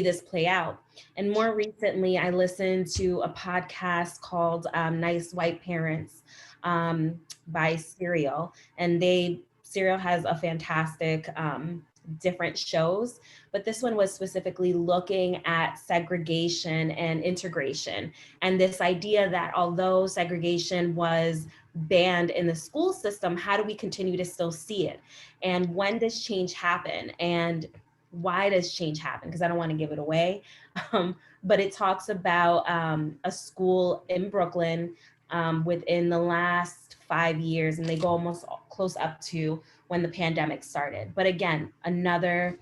this play out. And more recently, I listened to a podcast called Nice White Parents by Serial, and Serial has a fantastic different shows, but this one was specifically looking at segregation and integration, and this idea that although segregation was banned in the school system, how do we continue to still see it? And when does change happen? And why does change happen? Because I don't want to give it away, but it talks about a school in Brooklyn within the last 5 years, and they go almost close up to when the pandemic started. But again, another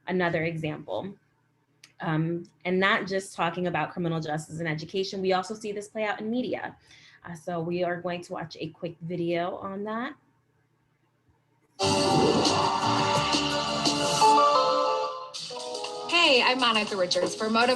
example. And not just talking about criminal justice and education, we also see this play out in media. So we are going to watch a quick video on that. Hey, I'm Monica Richards for Mob.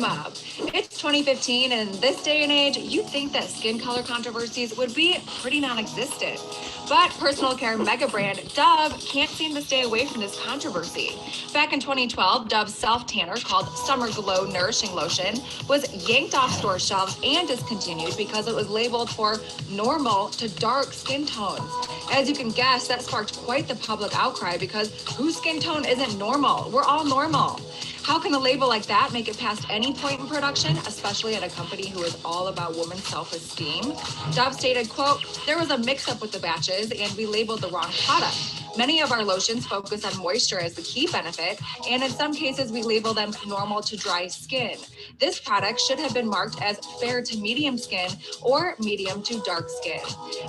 It's 2015, and in this day and age, you'd think that skin color controversies would be pretty non-existent. But personal care mega brand Dove can't seem to stay away from this controversy. Back in 2012, Dove's self-tanner called Summer Glow Nourishing Lotion was yanked off store shelves and discontinued because it was labeled for normal to dark skin tones. As you can guess, that sparked quite the public outcry because whose skin tone isn't normal? We're all normal. How can a label like that make it past any point in production, especially at a company who is all about women's self-esteem? Dove stated, quote, "There was a mix-up with the batches and we labeled the wrong product. Many of our lotions focus on moisture as the key benefit, and in some cases we label them normal to dry skin. This product should have been marked as fair to medium skin or medium to dark skin."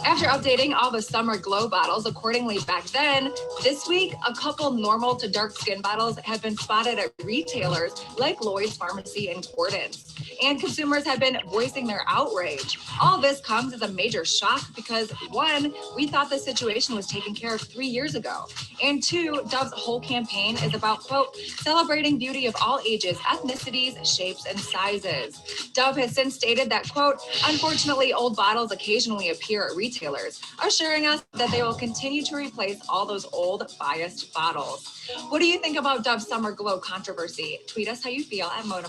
After updating all the Summer Glow bottles accordingly back then, this week, a couple normal to dark skin bottles have been spotted at retailers like Lloyd's Pharmacy and Gordon's. And consumers have been voicing their outrage. All this comes as a major shock because, one, we thought the situation was taken care of 3 years ago. And two, Dove's whole campaign is about, quote, celebrating beauty of all ages, ethnicities, shapes, and sizes. Dove has since stated that, quote, unfortunately, old bottles occasionally appear at retailers, assuring us that they will continue to replace all those old biased bottles. What do you think about Dove's Summer Glow controversy? Tweet us how you feel at Mob.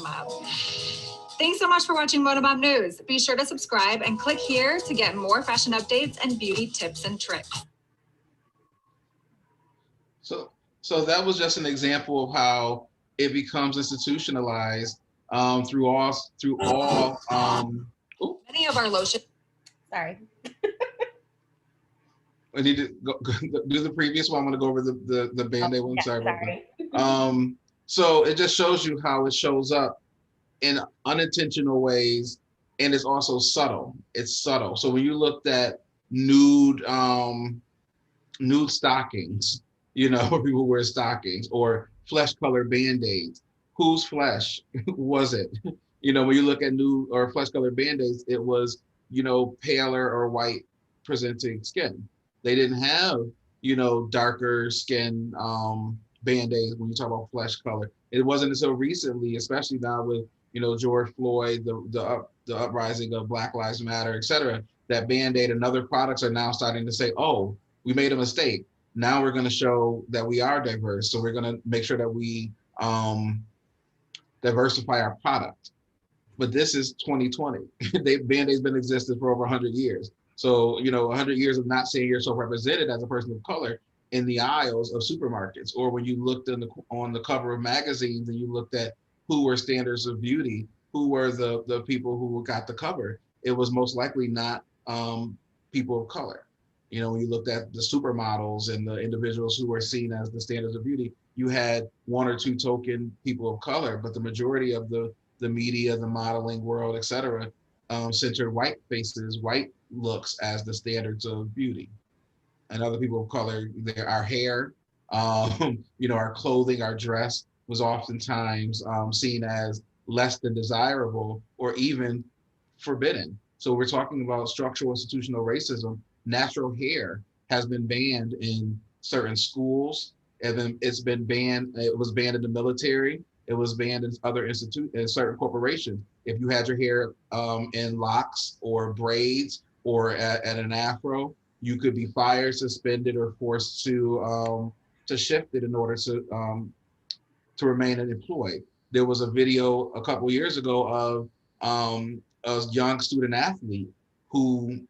Thanks so much for watching Mob News. Be sure to subscribe and click here to get more fashion updates and beauty tips and tricks. So that was just an example of how it becomes institutionalized through all. Many of our lotions. Sorry. I need to do the previous one. I'm going to go over the Band-Aid one. Sorry about that. So it just shows you how it shows up in unintentional ways, and it's also subtle. It's subtle. So when you looked at nude nude stockings, where people wear stockings, or flesh colored band-aids. Whose flesh was it? When you look at nude or flesh colored band-aids, it was, paler or white presenting skin. They didn't have, darker skin band-aids when you talk about flesh color. It wasn't until recently, especially now with, George Floyd, the uprising of Black Lives Matter, et cetera, that Band-Aid and other products are now starting to say, oh, we made a mistake. Now we're going to show that we are diverse. So we're going to make sure that we diversify our product. But this is 2020. Band-Aid's been existed for over 100 years. So, 100 years of not seeing yourself represented as a person of color in the aisles of supermarkets, or when you looked on the cover of magazines and you looked at who were standards of beauty, who were the people who got the cover, it was most likely not people of color. When you looked at the supermodels and the individuals who were seen as the standards of beauty, you had one or two token people of color, but the majority of the media, the modeling world, et cetera, centered white faces, white looks as the standards of beauty. And other people of color, our hair, our clothing, our dress was oftentimes seen as less than desirable or even forbidden. So we're talking about structural institutional racism. Natural hair has been banned in certain schools. It's been banned. It was banned in the military. It was banned in other in certain corporations. If you had your hair in locks or braids or at an afro, you could be fired, suspended, or forced to shift it in order to remain employed. There was a video a couple years ago of a young student athlete who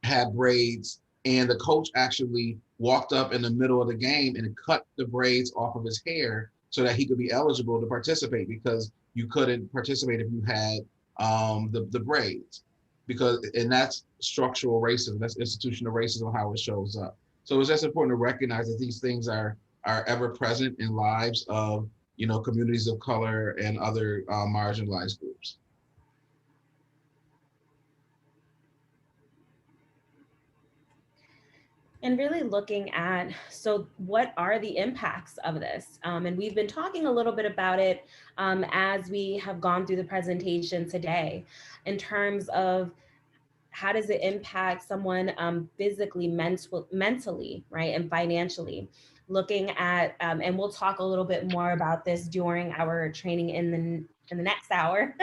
had braids, and the coach actually walked up in the middle of the game and cut the braids off of his hair so that he could be eligible to participate, because you couldn't participate if you had the braids, and that's structural racism, that's institutional racism, how it shows up. So it's just important to recognize that these things are ever present in lives of communities of color and other marginalized groups. And really looking at, so what are the impacts of this? And we've been talking a little bit about it as we have gone through the presentation today, in terms of how does it impact someone physically, mentally, right, and financially. Looking at, and we'll talk a little bit more about this during our training in the next hour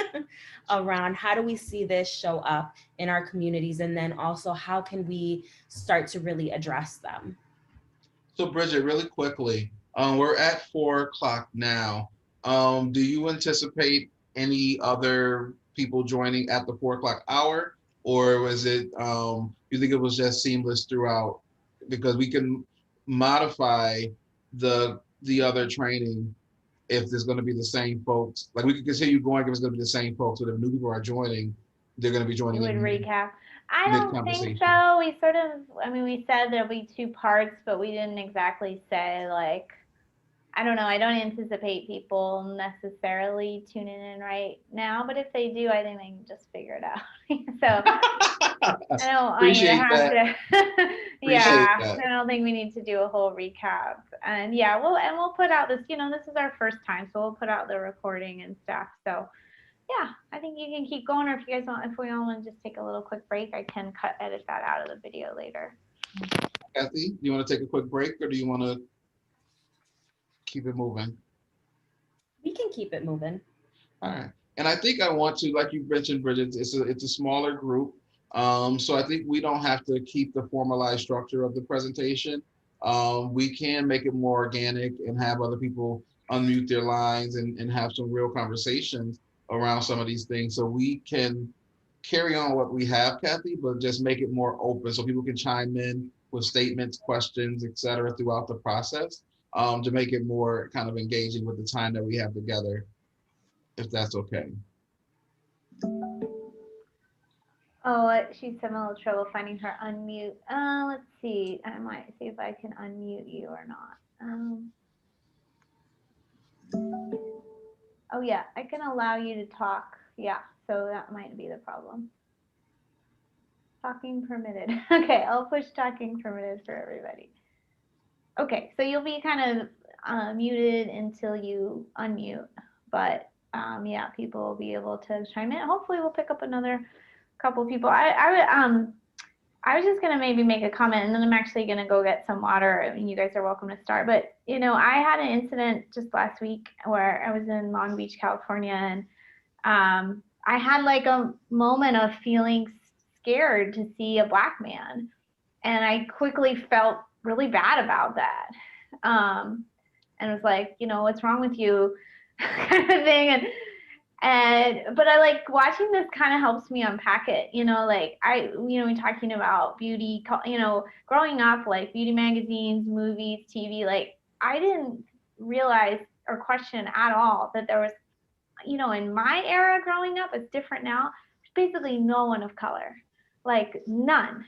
around how do we see this show up in our communities, and then also how can we start to really address them. So Bridgit, really quickly, we're at 4:00 now. Do you anticipate any other people joining at the 4:00 hour, or was it, you think it was just seamless throughout? Because we can modify the other training if there's going to be the same folks. Like, we can continue going if it's going to be the same folks, but if new people are joining, they're going to be joining. You would recap. I don't think so. We sort of, we said there'll be 2 parts, but we didn't exactly say, like, I don't know. I don't anticipate people necessarily tuning in right now, but if they do, I think they can just figure it out. So I don't want you to have to. Yeah, I don't think we need to do a whole recap. And yeah, we'll put out this. This is our first time, so we'll put out the recording and stuff. So yeah, I think you can keep going, or if you guys want, if we all want to just take a little quick break, I can edit that out of the video later. Kathy, do you want to take a quick break, or do you want to keep it moving? We can keep it moving. All right. And I think I want to, like you mentioned, Bridgit, it's a smaller group. So I think we don't have to keep the formalized structure of the presentation. We can make it more organic and have other people unmute their lines and have some real conversations around some of these things. So we can carry on what we have, Kathy, but just make it more open so people can chime in with statements, questions, et cetera, throughout the process, to make it more kind of engaging with the time that we have together, if that's okay. Oh, she's having a little trouble finding her unmute. Let's see. I might see if I can unmute you or not. Oh yeah, I can allow you to talk. Yeah, so that might be the problem. Talking permitted. Okay, I'll push talking permitted for everybody. Okay, so you'll be kind of muted until you unmute, but yeah, people will be able to chime in. Hopefully, we'll pick up another couple people. I was just gonna maybe make a comment, and then I'm actually gonna go get some water, and you guys are welcome to start. But you know, I had an incident just last week where I was in Long Beach, California, and I had like a moment of feeling scared to see a Black man, and I quickly felt really bad about that. And it was like, you know, what's wrong with you, kind of thing. But I like watching this kind of helps me unpack it, you know, like we're talking about beauty, you know, growing up, like beauty magazines, movies, TV, like I didn't realize or question at all that there was, you know, in my era growing up, it's different now, basically no one of color, like none.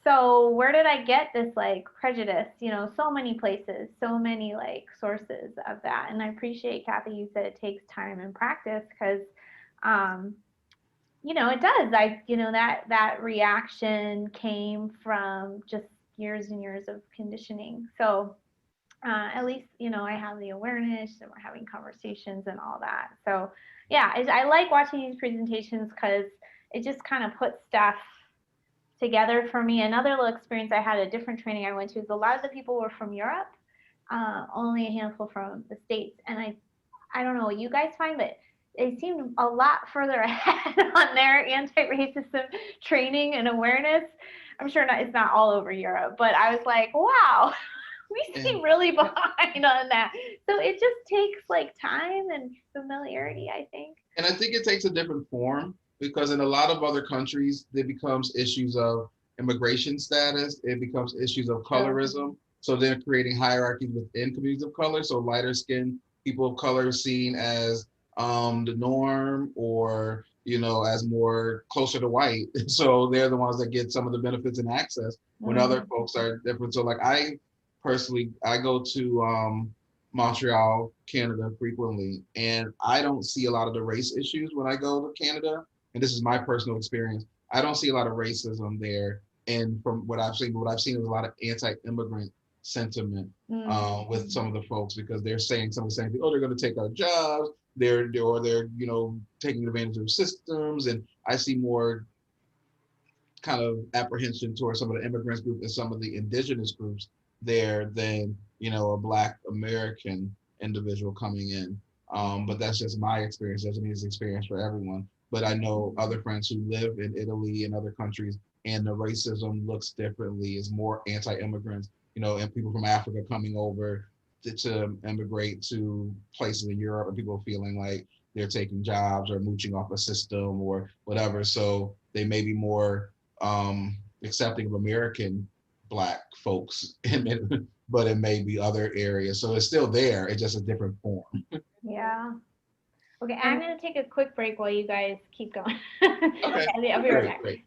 So where did I get this like prejudice? You know, so many places, so many like sources of that. And I appreciate, Kathy, you said it takes time and practice because, you know, it does. That reaction came from just years and years of conditioning. So at least, you know, I have the awareness and we're having conversations and all that. So yeah, I like watching these presentations because it just kind of puts stuff together for me. Another little experience I had, a different training I went to, is a lot of the people were from Europe, only a handful from the States. And I don't know what you guys find, but they seemed a lot further ahead on their anti-racism training and awareness. I'm sure it's not all over Europe, but I was like, wow, we seem really behind on that. So it just takes like time and familiarity, I think. And I think it takes a different form, because in a lot of other countries, it becomes issues of immigration status. It becomes issues of colorism. So they're creating hierarchies within communities of color. So lighter skinned people of color seen as the norm, or, you know, as more closer to white. So they're the ones that get some of the benefits and access when other folks are different. So like I go to Montreal, Canada frequently, and I don't see a lot of the race issues when I go to Canada. And this is my personal experience. I don't see a lot of racism there. And from what I've seen is a lot of anti-immigrant sentiment with some of the folks, because they're saying some of the same thing. Oh, they're going to take our jobs. They're you know, taking advantage of systems. And I see more kind of apprehension towards some of the immigrants group and some of the indigenous groups there than, you know, a Black American individual coming in. But that's just my experience. Doesn't mean it's experience for everyone. But I know other friends who live in Italy and other countries, and the racism looks differently. It's more anti-immigrants, you know, and people from Africa coming over to immigrate to places in Europe, and people feeling like they're taking jobs or mooching off a system or whatever. So they may be more accepting of American Black folks, but it may be other areas. So it's still there. It's just a different form. Yeah. Okay, I'm going to take a quick break while you guys keep going. Okay. I'll be right back. Great.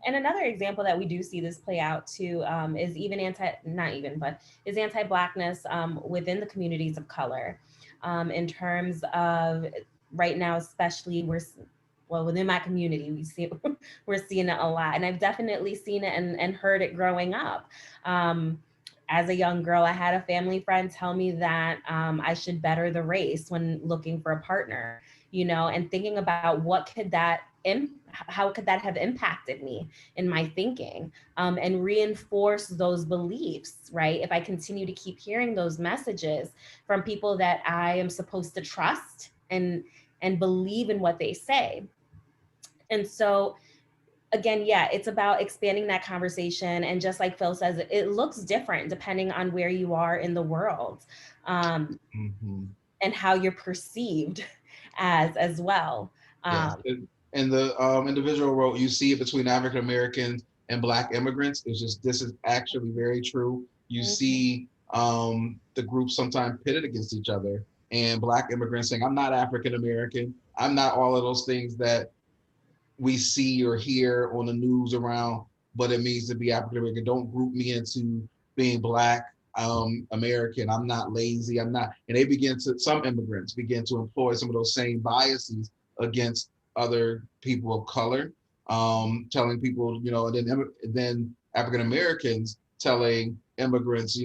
And another example that we do see this play out too is anti-Blackness within the communities of color. In terms of right now, especially within my community, we're seeing it a lot, and I've definitely seen it and heard it growing up. As a young girl, I had a family friend tell me that I should better the race when looking for a partner, you know, and thinking about how could that have impacted me in my thinking, and reinforce those beliefs, right? If I continue to keep hearing those messages from people that I am supposed to trust and believe in what they say. And so again, yeah, it's about expanding that conversation. And just like Phil says, it looks different depending on where you are in the world, and how you're perceived as well. Yes. And the individual wrote, you see it between African Americans and Black immigrants. This is actually very true. You see the groups sometimes pitted against each other, and Black immigrants saying, I'm not African American. I'm not all of those things that we see or hear on the news around what it means to be African American. Don't group me into being Black American. I'm not lazy. I'm not. And some immigrants begin to employ some of those same biases against other people of color. telling people, and then African Americans telling immigrants,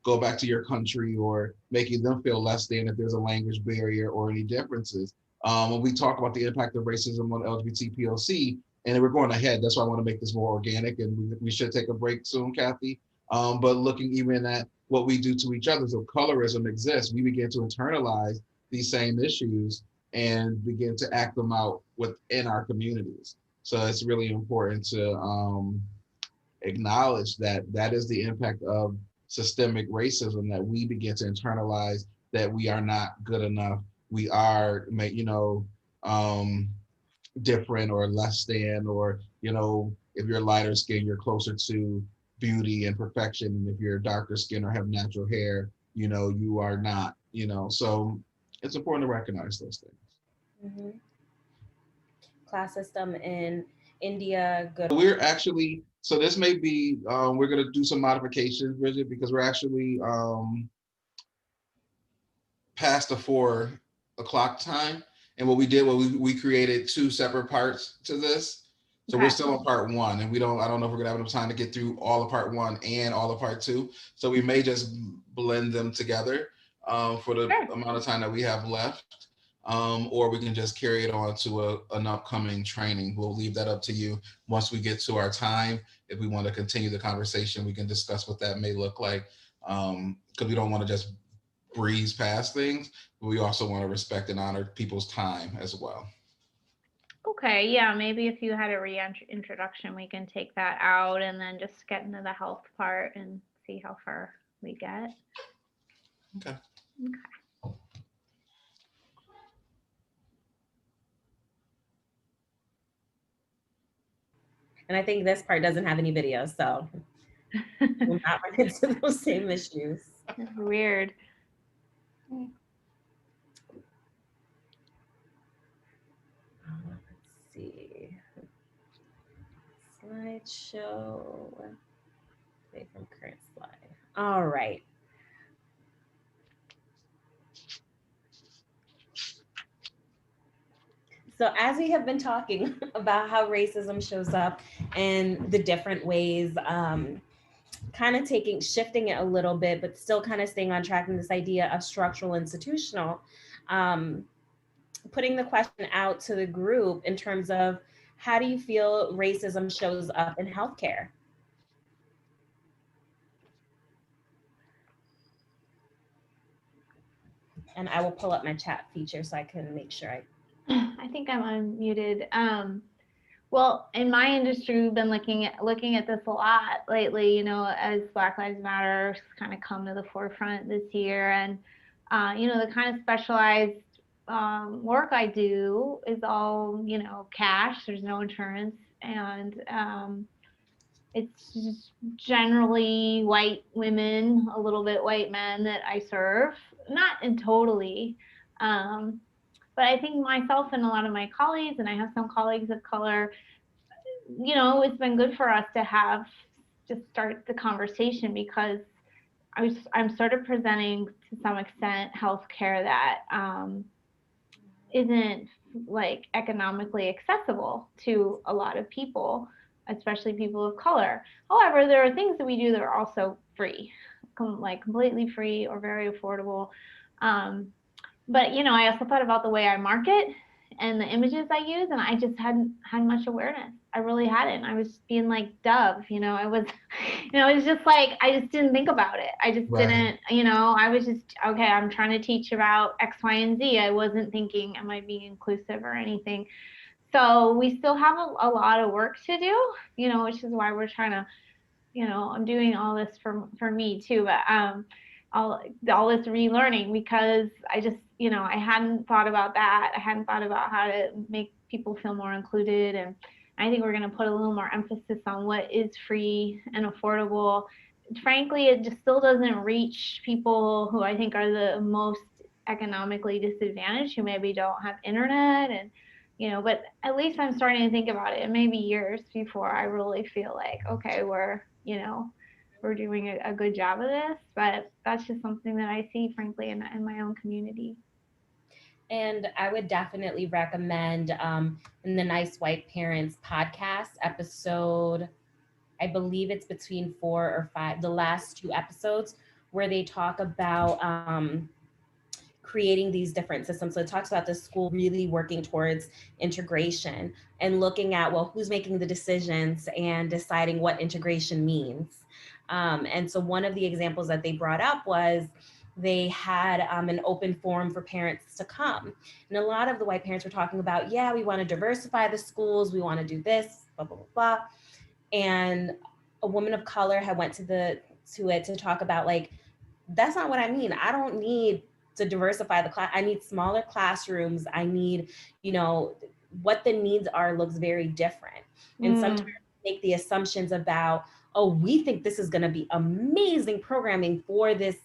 go back to your country, or making them feel less than if there's a language barrier or any differences. When we talk about the impact of racism on LGBT POC, and we're going ahead, that's why I want to make this more organic, and we should take a break soon, Kathy. But looking even at what we do to each other, so colorism exists, we begin to internalize these same issues and begin to act them out within our communities. So it's really important to acknowledge that that is the impact of systemic racism, that we begin to internalize that we are not good enough. We are, different or less than, or, if you're lighter skin, you're closer to beauty and perfection. And if you're darker skin or have natural hair, you are not, so it's important to recognize those things. Mm-hmm. Class system in India, good. We're actually, so this may be, we're going to do some modifications, Bridgit, because we're actually past the 4 o'clock time. And what we did was we created 2 separate parts to this. So we're still on part 1, and I don't know if we're gonna have enough time to get through all of part 1 and all of part 2. So we may just blend them together for the amount of time that we have left. Or we can just carry it on to an upcoming training. We'll leave that up to you once we get to our time. If we want to continue the conversation, we can discuss what that may look like. Because we don't want to just breeze past things, but we also want to respect and honor people's time as well. Okay, yeah, maybe if you had a reintroduction, we can take that out and then just get into the health part and see how far we get. Okay. And I think this part doesn't have any videos, so we'll not run into those same issues. That's weird. Let's see. Slideshow. Play from current slide. All right. So as we have been talking about how racism shows up and the different ways, kind of shifting it a little bit, but still kind of staying on track in this idea of structural institutional, putting the question out to the group in terms of how do you feel racism shows up in healthcare? And I will pull up my chat feature so I can make sure I think I'm unmuted. Well, in my industry, we've been looking at this a lot lately, as Black Lives Matter kind of come to the forefront this year. And, the kind of specialized work I do is all, cash, there's no insurance. And it's just generally white women, a little bit white men that I serve, not in totally. But I think myself and a lot of my colleagues, and I have some colleagues of color, it's been good for us to start the conversation, because I'm sort of presenting to some extent healthcare that isn't like economically accessible to a lot of people, especially people of color. However, there are things that we do that are also free, like completely free or very affordable. But, I also thought about the way I market and the images I use, and I just hadn't had much awareness. I really hadn't. I was being like Dove, I was, it was just like, I just didn't think about it. I just didn't, I was just, okay, I'm trying to teach about X, Y, and Z. I wasn't thinking, am I being inclusive or anything? So we still have a lot of work to do, which is why we're trying to, I'm doing all this for me too, but all this relearning, because I just, I hadn't thought about that. I hadn't thought about how to make people feel more included. And I think we're going to put a little more emphasis on what is free and affordable. Frankly, it just still doesn't reach people who I think are the most economically disadvantaged, who maybe don't have internet, and but at least I'm starting to think about it. It may be years before I really feel like, okay, we're doing a good job of this, but that's just something that I see, frankly, in my own community. And I would definitely recommend in the Nice White Parents podcast episode, I believe it's between 4 or 5, the last 2 episodes, where they talk about creating these different systems. So it talks about the school really working towards integration and looking at, well, who's making the decisions and deciding what integration means. And so one of the examples that they brought up was they had an open forum for parents to come. And a lot of the white parents were talking about, yeah, we want to diversify the schools, we want to do this, blah, blah, blah, blah. And a woman of color had went to it to talk about, like, that's not what I mean. I don't need to diversify the class. I need smaller classrooms. I need, what the needs are looks very different. And sometimes make the assumptions about, oh, we think this is going to be amazing programming for this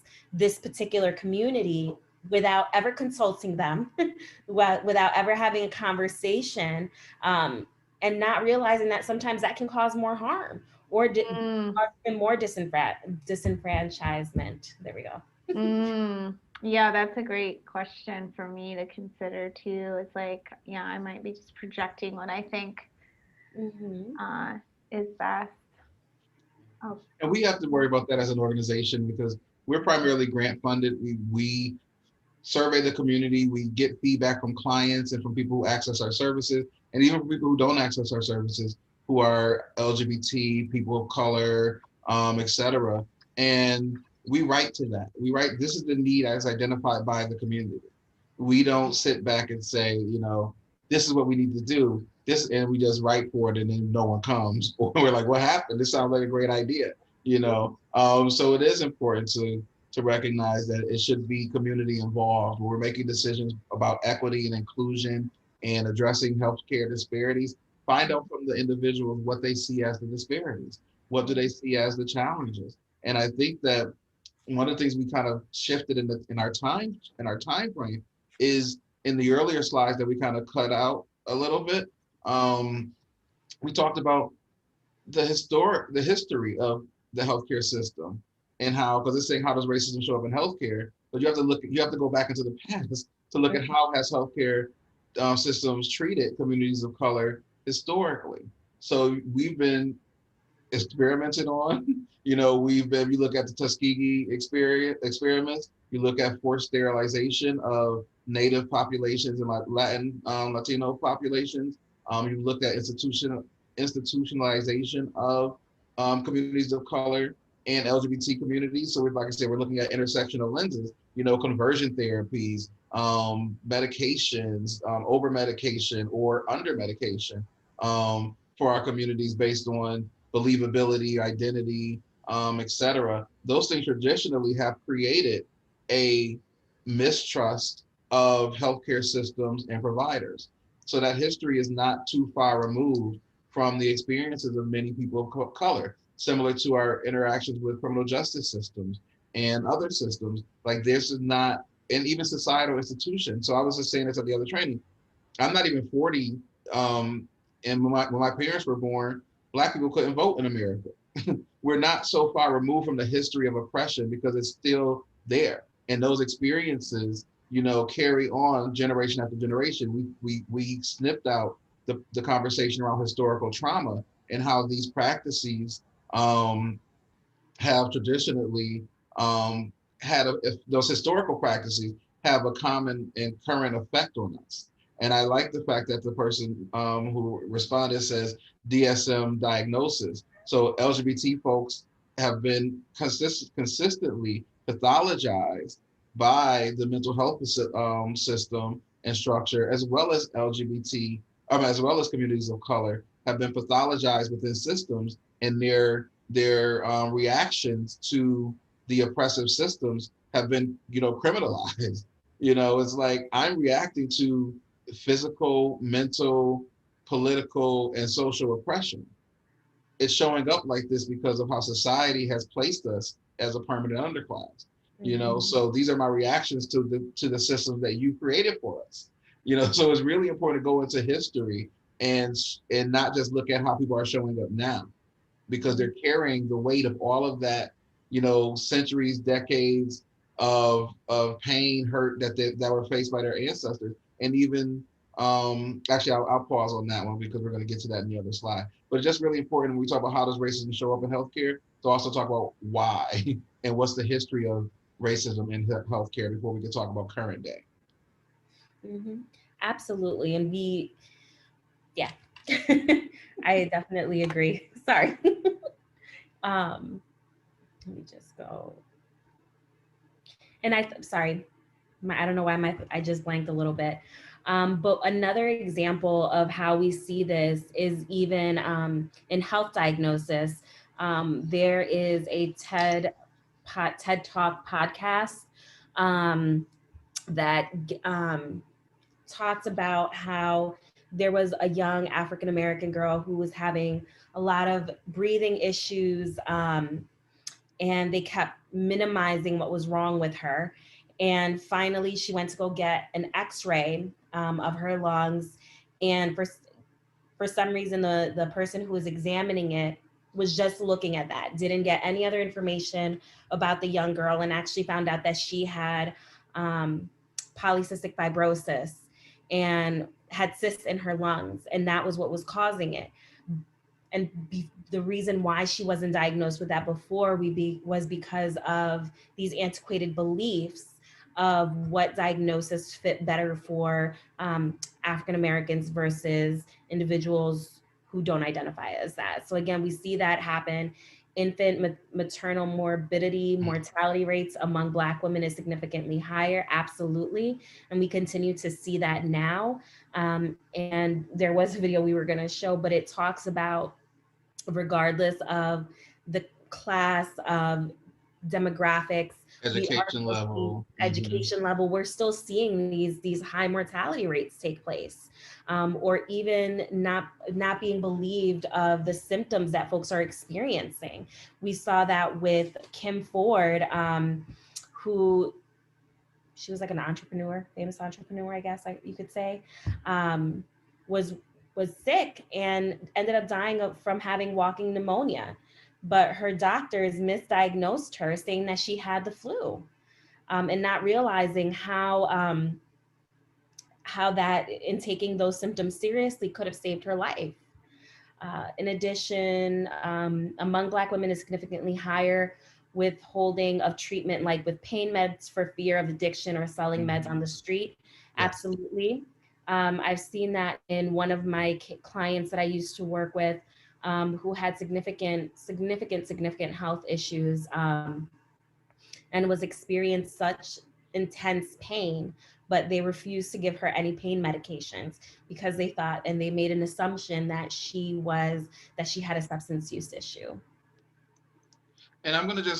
particular community, without ever consulting them, without ever having a conversation, and not realizing that sometimes that can cause more harm or more disenfranchisement. There we go. Yeah, that's a great question for me to consider too. It's like, yeah, I might be just projecting what I think is best. Oh. And we have to worry about that as an organization because we're primarily grant funded. We survey the community, we get feedback from clients and from people who access our services, and even from people who don't access our services, who are LGBT, people of color, etc. And we write to that. We write, this is the need as identified by the community. We don't sit back and say, this is what we need to do, and we just write for it and then no one comes. Or we're like, what happened? This sounds like a great idea, So it is important to recognize that it should be community involved. When we're making decisions about equity and inclusion and addressing healthcare disparities, find out from the individuals what they see as the disparities. What do they see as the challenges? And I think that one of the things we kind of shifted in our time frame is in the earlier slides that we kind of cut out a little bit. We talked about the history of the healthcare system and how, because it's saying how does racism show up in healthcare, but you have to go back into the past to look at how has healthcare systems treated communities of color historically. So we've been experimented on. You look at the Tuskegee experiments, you look at forced sterilization of Native populations and like Latino populations. You look at institutionalization of communities of color and LGBT communities. So like I said, we're looking at intersectional lenses, conversion therapies, medications, over medication or under medication for our communities based on believability, identity, etc. Those things traditionally have created a mistrust of healthcare systems and providers. So that history is not too far removed from the experiences of many people of color, similar to our interactions with criminal justice systems and other systems. Like this is not, and even societal institutions. So I was just saying this at the other training. I'm not even 40, and when my parents were born, Black people couldn't vote in America. We're not so far removed from the history of oppression because it's still there. And those experiences, carry on generation after generation. We snipped out the conversation around historical trauma and how these practices have traditionally those historical practices have a common and current effect on us. And I like the fact that the person who responded says DSM diagnosis. So LGBT folks have been consistently pathologized by the mental health system and structure, as well as as well as communities of color have been pathologized within systems, and their reactions to the oppressive systems have been, criminalized. It's like I'm reacting to physical, mental, political, and social oppression. It's showing up like this because of how society has placed us as a permanent underclass. So these are my reactions to the systems that you created for us. So it's really important to go into history and not just look at how people are showing up now, because they're carrying the weight of all of that, centuries, decades of pain, hurt that were faced by their ancestors. And even actually, I'll pause on that one because we're going to get to that in the other slide. But it's just really important when we talk about how does racism show up in healthcare to also talk about why and what's the history of racism in healthcare before we can talk about current day. Absolutely. And yeah, I definitely agree. Sorry. Let me just go. And sorry, I don't know why I just blanked a little bit. But another example of how we see this is even in health diagnosis. There is a TED Talk podcast that talks about how there was a young African-American girl who was having a lot of breathing issues, and they kept minimizing what was wrong with her. And finally, she went to go get an X-ray of her lungs. And for some reason, the person who was examining it was just looking at that, didn't get any other information about the young girl, and actually found out that she had polycystic fibrosis and had cysts in her lungs. And that was what was causing it. And the reason why she wasn't diagnosed with that before was because of these antiquated beliefs of what diagnosis fit better for African Americans versus individuals who don't identify as that. So again, we see that happen. Infant maternal mortality rates among Black women is significantly higher, absolutely. And we continue to see that now. And there was a video we were gonna show, but it talks about, regardless of the class, demographics, education level, we're still seeing these high mortality rates take place, or even not being believed of the symptoms that folks are experiencing. We saw that with Kim Ford, who, she was like an entrepreneur, famous entrepreneur, I guess you could say, was sick and ended up dying from having walking pneumonia. But her doctors misdiagnosed her, saying that she had the flu, and not realizing how that, in taking those symptoms seriously, could have saved her life. In addition, among Black women is significantly higher withholding of treatment, like with pain meds for fear of addiction or selling meds on the street. Absolutely. I've seen that in one of my clients that I used to work with, who had significant health issues, and was experienced such intense pain, but they refused to give her any pain medications because they thought, and they made an assumption that she had a substance use issue. And I'm going to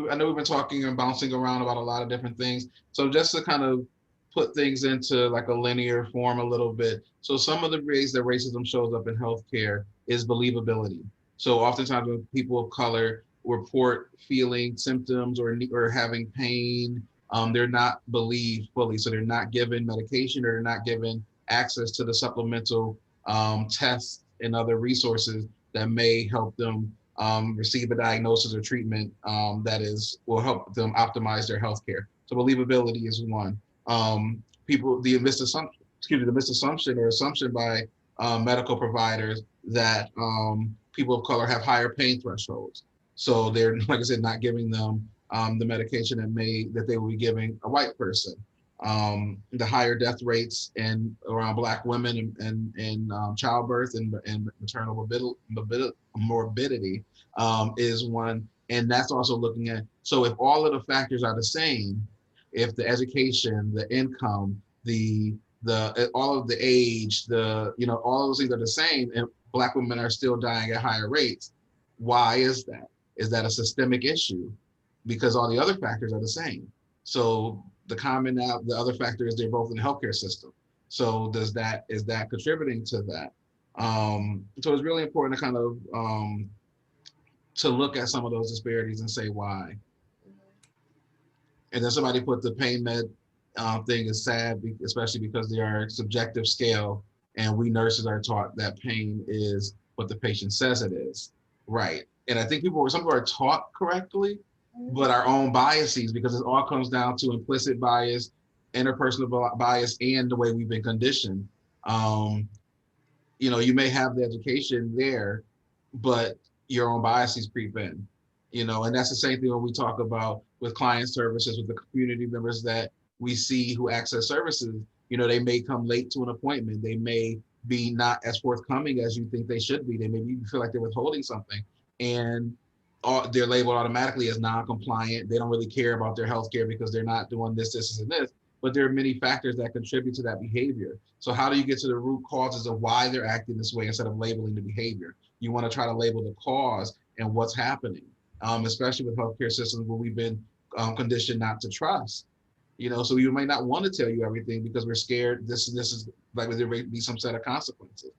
I know we've been talking and bouncing around about a lot of different things. So just to kind of put things into like a linear form a little bit. So some of the ways that racism shows up in healthcare is believability. So oftentimes when people of color report feeling symptoms or having pain, they're not believed fully. So they're not given medication, or they're not given access to the supplemental tests and other resources that may help them receive a diagnosis or treatment will help them optimize their healthcare. So believability is one. The misassumption or assumption by medical providers that people of color have higher pain thresholds. So they're, like I said, not giving them the medication that they will be giving a white person. The higher death rates around Black women and childbirth and maternal morbidity is one. And that's also looking at, so if all of the factors are the same, if the education, the income, all of the age, all of those things are the same, and Black women are still dying at higher rates, why is that? Is that a systemic issue? Because all the other factors are the same. So the other factor is they're both in the healthcare system. So is that contributing to that? So it's really important to kind of to look at some of those disparities and say why. And then somebody put the pain med thing is sad, especially because they are subjective scale, and we nurses are taught that pain is what the patient says it is, right? And I think some people are taught correctly, but our own biases, because it all comes down to implicit bias, interpersonal bias, and the way we've been conditioned. You may have the education there, but your own biases creep in, and that's the same thing when we talk about with client services, with the community members that we see who access services. They may come late to an appointment. They may be not as forthcoming as you think they should be. They maybe feel like they're withholding something, and they're labeled automatically as non-compliant. They don't really care about their health care because they're not doing this, and this. But there are many factors that contribute to that behavior. So how do you get to the root causes of why they're acting this way instead of labeling the behavior? You want to try to label the cause and what's happening, especially with healthcare systems where we've been conditioned not to trust. So we might not want to tell you everything because we're scared. This is like there may be some set of consequences.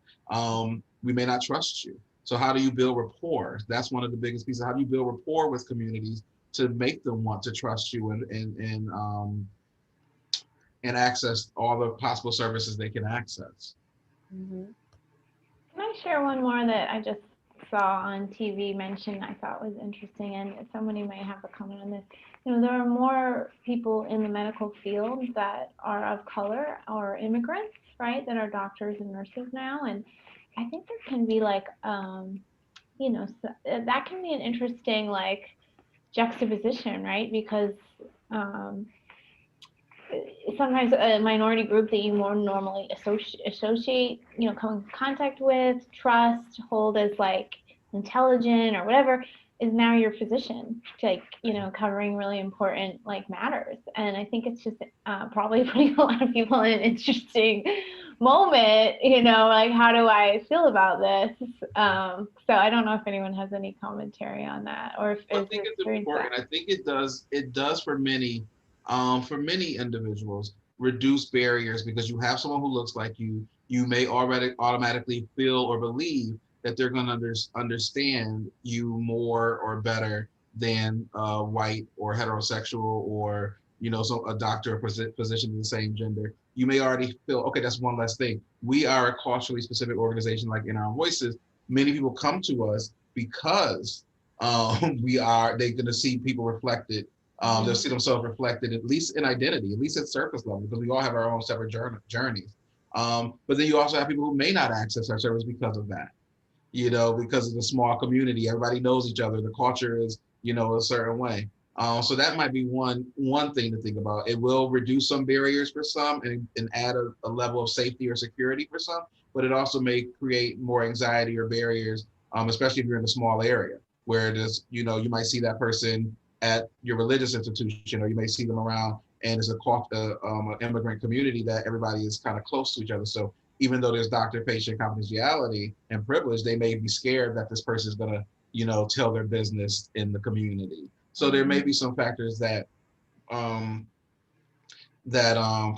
We may not trust you. So how do you build rapport? That's one of the biggest pieces. How do you build rapport with communities to make them want to trust you and access all the possible services they can access? Can I share one more that I just saw on TV mentioned I thought was interesting, and somebody might have a comment on this. There are more people in the medical field that are of color or immigrants, right, that are doctors and nurses now, and I think there can be like, that can be an interesting like juxtaposition, right, because sometimes a minority group that you more normally associate, come in contact with, trust, hold as like intelligent or whatever, is now your physician, like, covering really important like matters. And I think it's just probably putting a lot of people in an interesting moment, like, how do I feel about this? So I don't know if anyone has any commentary on that, or if I think it's important. I think it does for many individuals reduce barriers, because you have someone who looks like you may already automatically feel or believe that they're going to understand you more or better than white or heterosexual or so a doctor or physician of the same gender. You may already feel, okay, that's one less thing. We are a culturally specific organization like In Our Voices. Many people come to us because they're going to see people reflected. They'll see themselves reflected, at least in identity, at least at surface level, because we all have our own separate journeys. But then you also have people who may not access our service because of that, because of the small community. Everybody knows each other. The culture is, a certain way. So that might be one thing to think about. It will reduce some barriers for some and add a level of safety or security for some, but it also may create more anxiety or barriers, especially if you're in a small area where it is, you might see that person at your religious institution, or you may see them around, and it's an immigrant community that everybody is kind of close to each other. So even though there's doctor-patient confidentiality and privilege, they may be scared that this person is going to, tell their business in the community. So there may be some factors that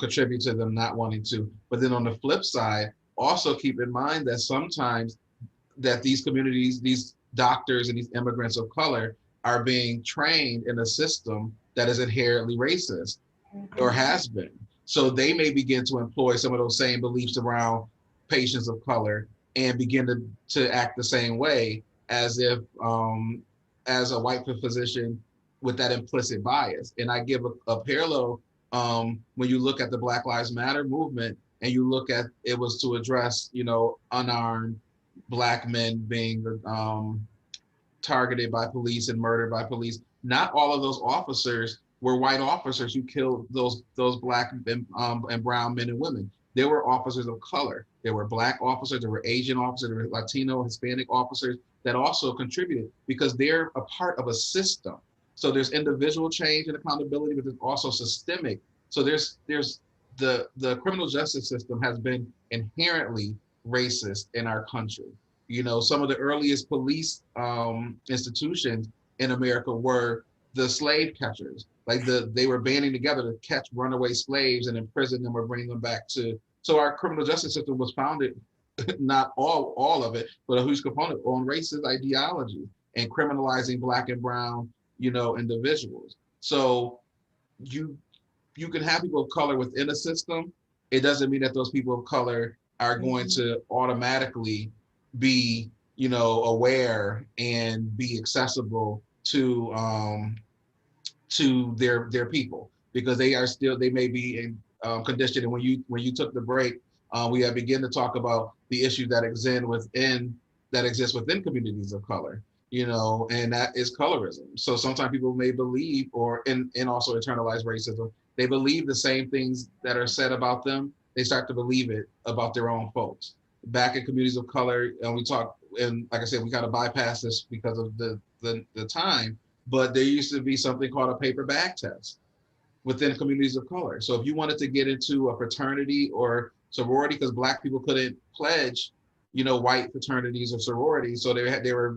contribute to them not wanting to. But then on the flip side, also keep in mind that sometimes that these communities, these doctors and these immigrants of color are being trained in a system that is inherently racist or has been. So they may begin to employ some of those same beliefs around patients of color and begin to act the same way as if as a white physician with that implicit bias. And I give a parallel when you look at the Black Lives Matter movement and you look at it was to address, unarmed Black men being targeted by police and murdered by police. Not all of those officers were white officers who killed those Black and brown men and women. There were officers of color. There were Black officers, there were Asian officers, there were Latino, Hispanic officers that also contributed because they're a part of a system. So there's individual change and accountability, but there's also systemic. So there's the criminal justice system has been inherently racist in our country. Some of the earliest police institutions in America were the slave catchers. Like they were banding together to catch runaway slaves and imprison them or bring them back to. So our criminal justice system was founded, not all of it, but a huge component on racist ideology and criminalizing Black and brown, individuals. So you can have people of color within a system. It doesn't mean that those people of color are going to automatically be, aware and be accessible to to their people, because they may be in conditioned. And when you took the break, we have begun to talk about the issue that exists within communities of color, and that is colorism. So sometimes people may believe, or and also internalize racism. They believe the same things that are said about them. They start to believe it about their own folks. Back in communities of color, and we talk, and like I said, we kind of bypass this because of the time, but there used to be something called a paper bag test within communities of color. So if you wanted to get into a fraternity or sorority, because Black people couldn't pledge, white fraternities or sororities, so they were,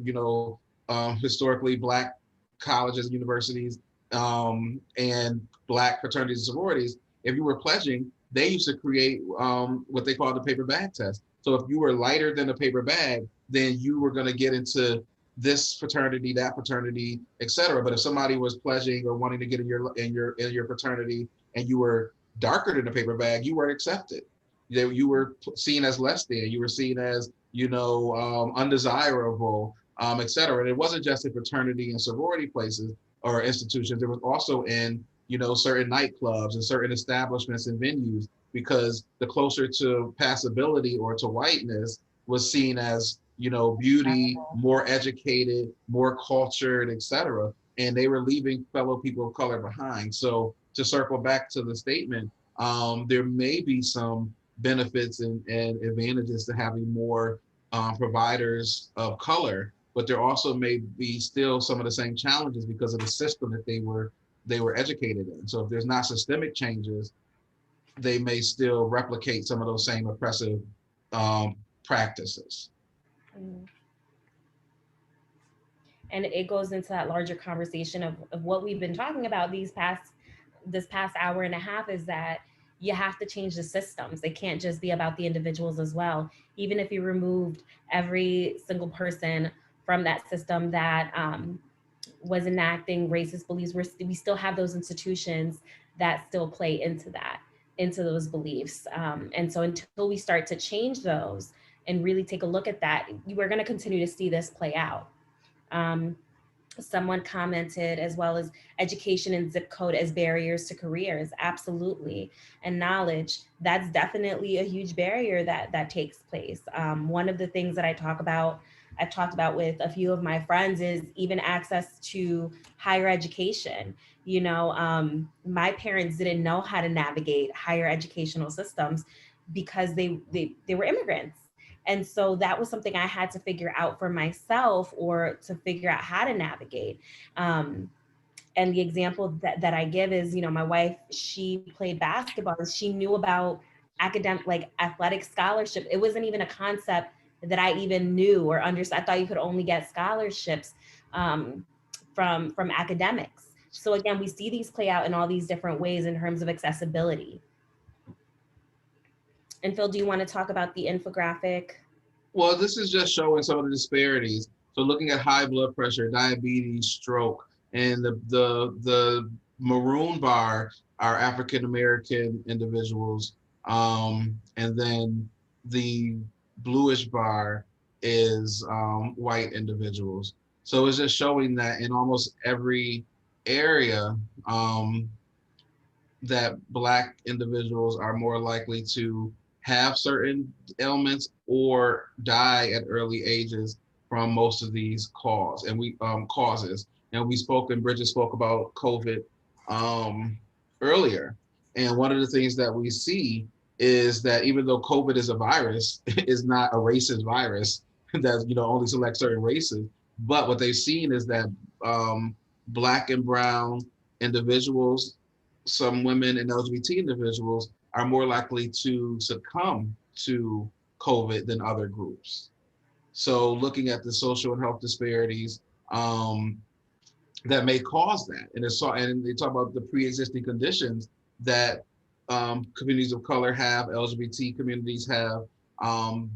historically Black colleges and universities, and Black fraternities and sororities. If you were pledging, they used to create what they call the paper bag test. So if you were lighter than a paper bag, then you were going to get into this fraternity, that fraternity, etc. But if somebody was pledging or wanting to get in your fraternity and you were darker than a paper bag, you weren't accepted. You were seen as less than. You were seen as undesirable, etc. And it wasn't just in fraternity and sorority places or institutions. It was also in certain nightclubs and certain establishments and venues, because the closer to passability or to whiteness was seen as beauty, more educated, more cultured, etc. And they were leaving fellow people of color behind. So to circle back to the statement, there may be some benefits and advantages to having more providers of color, but there also may be still some of the same challenges because of the system that they were educated in. So if there's not systemic changes, they may still replicate some of those same oppressive practices. And it goes into that larger conversation of what we've been talking about this past hour and a half, is that you have to change the systems. It can't just be about the individuals as well. Even if you removed every single person from that system that was enacting racist beliefs, we still have those institutions that still play into those beliefs. And so until we start to change those and really take a look at that, we're going to continue to see this play out. Someone commented as well as education and zip code as barriers to careers. Absolutely. And knowledge, that's definitely a huge barrier that takes place. One of the things that I've talked about with a few of my friends is even access to higher education. My parents didn't know how to navigate higher educational systems because they were immigrants. And so that was something I had to figure out for myself, or to figure out how to navigate. And the example that I give is, my wife, she played basketball and she knew about athletic scholarship. It wasn't even a concept that I even knew or understood. I thought you could only get scholarships from academics. So again, we see these play out in all these different ways in terms of accessibility. And Phil, do you want to talk about the infographic? Well, this is just showing some of the disparities. So looking at high blood pressure, diabetes, stroke, and the maroon bar are African-American individuals. And then the bluish bar is white individuals. So it's just showing that in almost every area, that Black individuals are more likely to have certain ailments or die at early ages from most of these causes. And Bridgit spoke about COVID earlier. And one of the things that we see is that even though COVID is a virus, is not a racist virus that only selects certain races. But what they've seen is that Black and brown individuals, some women and LGBT individuals, are more likely to succumb to COVID than other groups. So looking at the social and health disparities that may cause that. And they talk about the pre-existing conditions that communities of color have, LGBT communities have,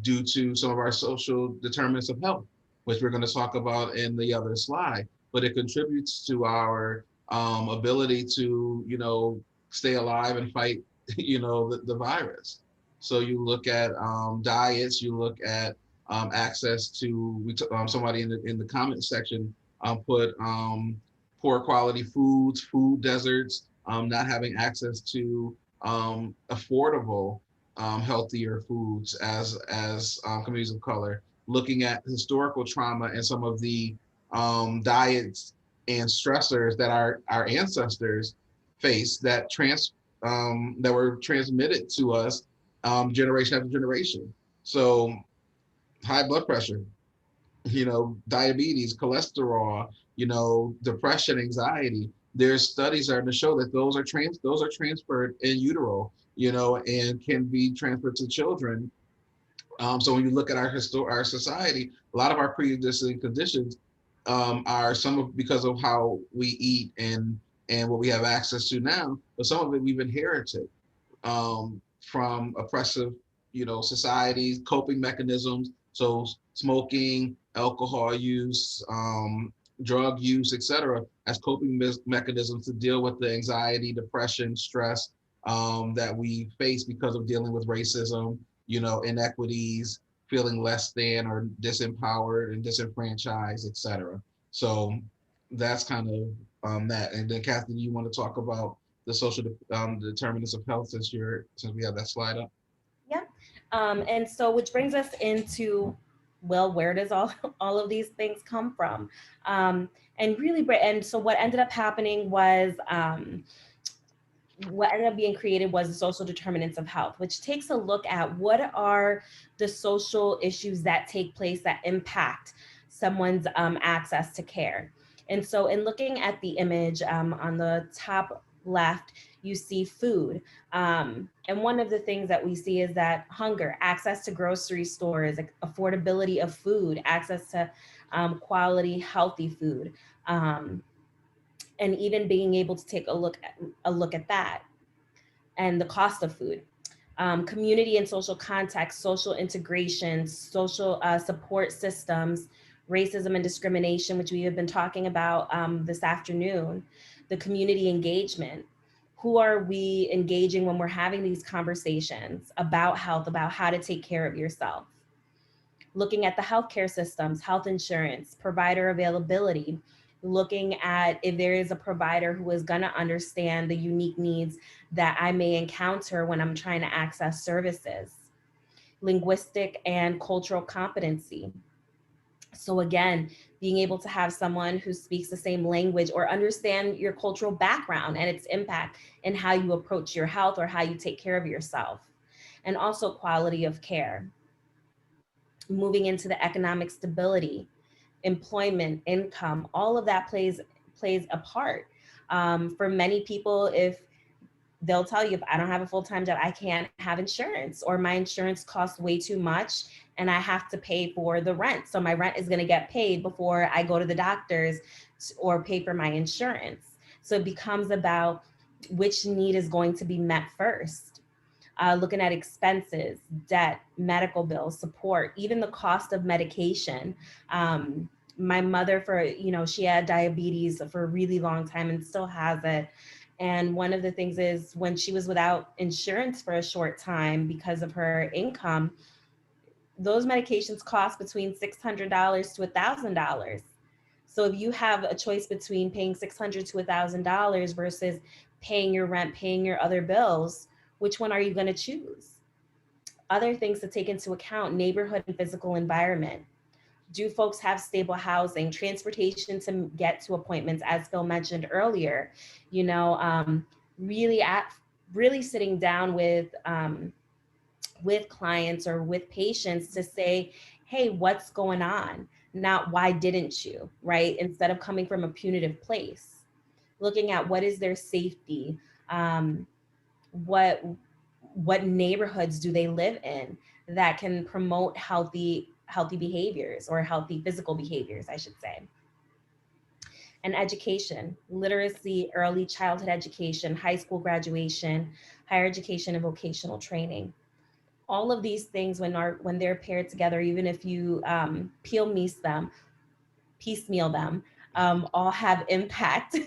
due to some of our social determinants of health, which we're going to talk about in the other slide. But it contributes to our ability to, stay alive and fight, the virus. So you look at diets, you look at access to, somebody in the comment section put poor quality foods, food deserts, not having access to affordable, healthier foods as communities of color, looking at historical trauma and some of the diets and stressors that our ancestors faced that were transmitted to us generation after generation. So high blood pressure, diabetes, cholesterol, depression, anxiety. There's studies starting to show that those are transferred in utero, and can be transferred to children. So when you look at our society, a lot of our pre-existing conditions are because of how we eat and what we have access to now, but some of it we've inherited from oppressive, societies, coping mechanisms. So smoking, alcohol use, drug use, etc., as coping mechanisms to deal with the anxiety, depression, stress that we face because of dealing with racism, inequities, feeling less than or disempowered and disenfranchised, etc. So that's kind of that. And then Kathy, you want to talk about the social determinants of health since we have that slide up? Yeah. And so which brings us into, well, where does all of these things come from? And so what ended up happening was, what ended up being created was the social determinants of health, which takes a look at what are the social issues that take place that impact someone's access to care. And so in looking at the image on the top left, you see food. And one of the things that we see is that hunger, access to grocery stores, affordability of food, access to quality, healthy food. And even being able to take a look at that and the cost of food. Community and social context, social integration, social support systems, racism and discrimination, which we have been talking about this afternoon, the community engagement. Who are we engaging when we're having these conversations about health, about how to take care of yourself? Looking at the healthcare systems, health insurance, provider availability, looking at if there is a provider who is going to understand the unique needs that I may encounter when I'm trying to access services. Linguistic and cultural competency. So again, being able to have someone who speaks the same language or understand your cultural background and its impact in how you approach your health or how you take care of yourself. And also quality of care. Moving into the economic stability, employment, income, all of that plays a part. For many people, if they'll tell you, if I don't have a full-time job, I can't have insurance, or my insurance costs way too much and I have to pay for the rent. So my rent is going to get paid before I go to the doctors or pay for my insurance. So it becomes about which need is going to be met first. Looking at expenses, debt, medical bills, support, even the cost of medication. My mother, she had diabetes for a really long time and still has it. And one of the things is when she was without insurance for a short time because of her income, those medications cost between $600 to $1,000. So if you have a choice between paying $600 to $1,000 versus paying your rent, paying your other bills, which one are you going to choose? Other things to take into account: neighborhood and physical environment. Do folks have stable housing, transportation to get to appointments, as Phil mentioned earlier? Really sitting down with clients or with patients to say, hey, what's going on? Not why didn't you, right? Instead of coming from a punitive place, looking at what is their safety, what neighborhoods do they live in that can promote healthy behaviors, or healthy physical behaviors, I should say. And education, literacy, early childhood education, high school graduation, higher education, and vocational training. All of these things, when they're paired together, even if you piecemeal them, all have impact.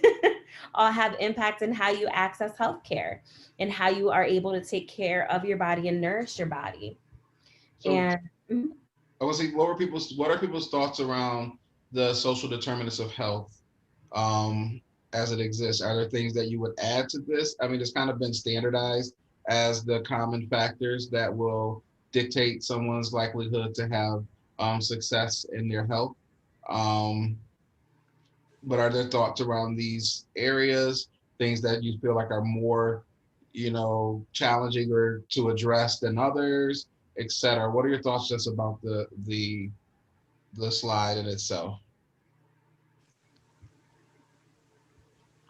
All have impact in how you access healthcare and how you are able to take care of your body and nourish your body. So, and I want to see what are people's thoughts around the social determinants of health as it exists? Are there things that you would add to this? I mean, it's kind of been standardized as the common factors that will dictate someone's likelihood to have success in their health. Um, but are there thoughts around these areas, things that you feel like are more, challenging or to address than others, et cetera? What are your thoughts just about the slide in itself?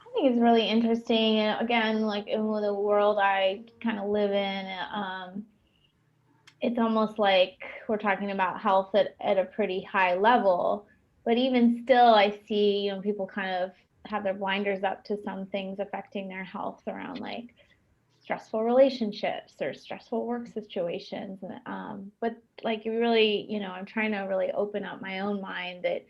I think it's really interesting. And again, like in the world I kind of live in, it's almost like we're talking about health at a pretty high level. But even still, I see, people kind of have their blinders up to some things affecting their health around like stressful relationships or stressful work situations. But like you really, I'm trying to really open up my own mind that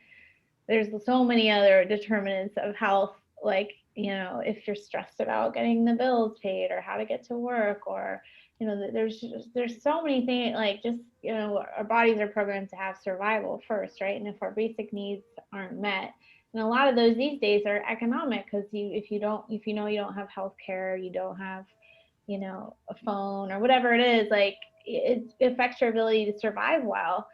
there's so many other determinants of health, like, if you're stressed about getting the bills paid or how to get to work, or, there's so many things, like just, our bodies are programmed to have survival first, right? And if our basic needs aren't met, and a lot of those these days are economic, because if you know you don't have health care, you don't have, a phone or whatever it is, like it affects your ability to survive well.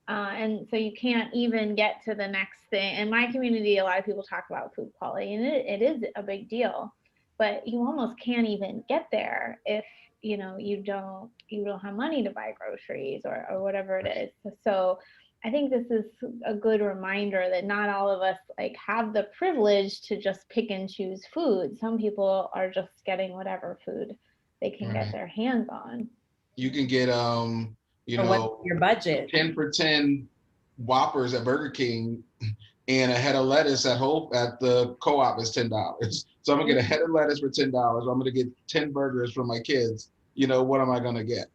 And so you can't even get to the next thing. In my community, a lot of people talk about food quality, and it is a big deal, but you almost can't even get there if you don't have money to buy groceries or whatever it is. So I think this is a good reminder that not all of us like have the privilege to just pick and choose food. Some people are just getting whatever food they can get their hands on. You can get your budget 10 for 10 Whoppers at Burger King, and a head of lettuce at the co-op is $10. So I'm gonna get a head of lettuce for $10. I'm gonna get 10 burgers for my kids. What am I gonna get?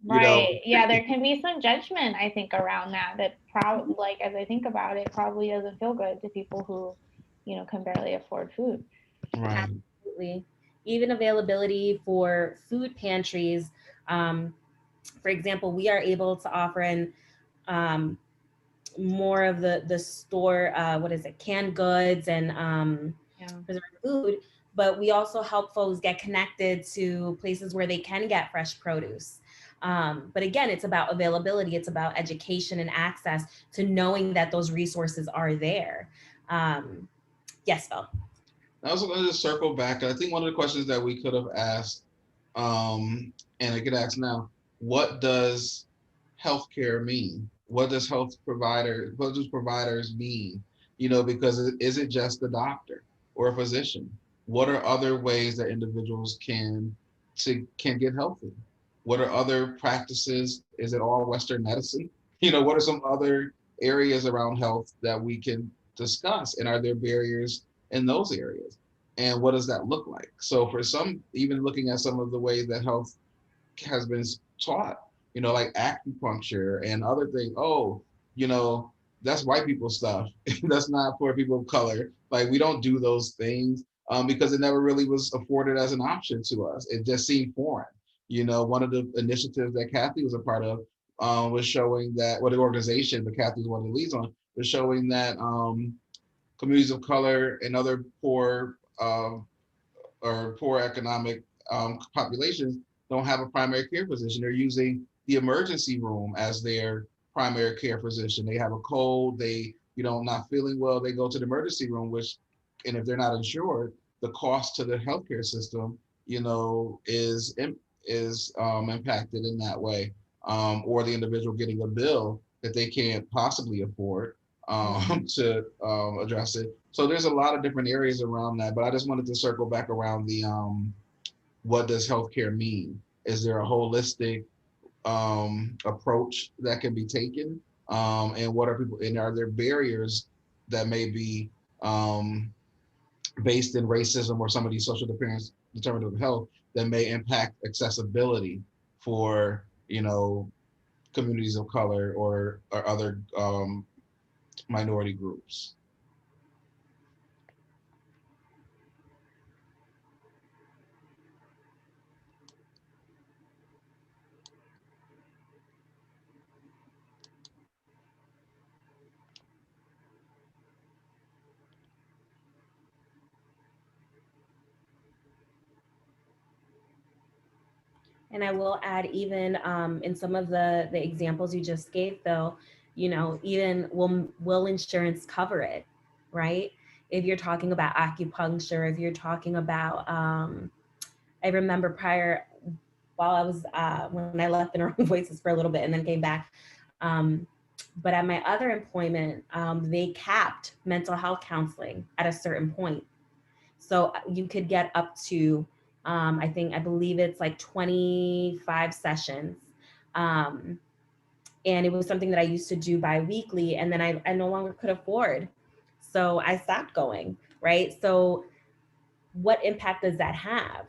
Right. Yeah, there can be some judgment, I think, around that probably, like, as I think about it, probably doesn't feel good to people who, can barely afford food. Right. Absolutely. Even availability for food pantries. For example, we are able to offer in more of the store, canned goods and preserved food, but we also help folks get connected to places where they can get fresh produce. But again, it's about availability. It's about education and access to knowing that those resources are there. Yes, Phil. I was going to circle back. I think one of the questions that we could have asked, and I could ask now, what does healthcare mean? What does providers mean? Because is it just a doctor or a physician? What are other ways that individuals can get healthy? What are other practices? Is it all Western medicine? What are some other areas around health that we can discuss? And are there barriers in those areas? And what does that look like? So for some, even looking at some of the ways that health has been taught, like acupuncture and other things. Oh, that's white people stuff. That's not for people of color. Like, we don't do those things because it never really was afforded as an option to us. It just seemed foreign. One of the initiatives that Kathy was a part of was showing that, the organization that Kathy was one of the leads on, was showing that communities of color and other poor or poor economic populations don't have a primary care physician. They're using the emergency room as their primary care physician. They have a cold, they, not feeling well, they go to the emergency room, and if they're not insured, the cost to the healthcare system, is impacted in that way. Or the individual getting a bill that they can't possibly afford to address it. So there's a lot of different areas around that, but I just wanted to circle back around the what does healthcare mean? Is there a holistic approach that can be taken? And are there barriers that may be based in racism or some of these social determinants of health that may impact accessibility for, communities of color or other minority groups? And I will add, even in some of the examples you just gave, Phil, you know, even will insurance cover it, right? If you're talking about acupuncture, if you're talking about, I remember prior, while I was, when I left In Our Own Voices for a little bit and then came back, but at my other employment, they capped mental health counseling at a certain point. So you could get up to, I believe it's like 25 sessions. And it was something that I used to do bi-weekly, and then I no longer could afford. So I stopped going, right? So what impact does that have?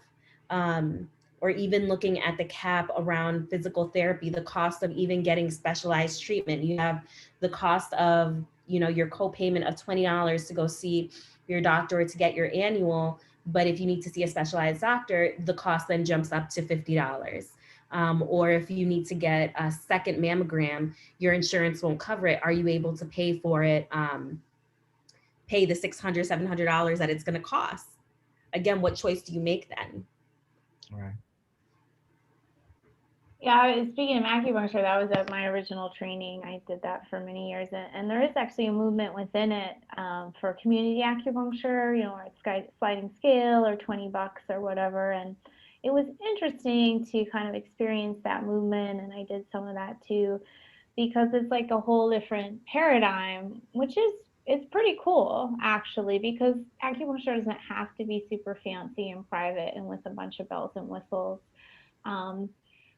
Or even looking at the cap around physical therapy, the cost of even getting specialized treatment. You have the cost of, you know, your co-payment of $20 to go see your doctor or to get your annual. But if you need to see a specialized doctor, the cost then jumps up to $50. Or if you need to get a second mammogram, your insurance won't cover it. Are you able to pay for it? Pay the $600, $700 that it's going to cost? Again, what choice do you make then? Right. Yeah, speaking of acupuncture, that was at my original training. I did that for many years, and there is actually a movement within it for community acupuncture, you know, where it's sliding scale or $20 or whatever. And it was interesting to kind of experience that movement, and I did some of that too, because it's like a whole different paradigm, which is it's pretty cool actually, because acupuncture doesn't have to be super fancy and private and with a bunch of bells and whistles.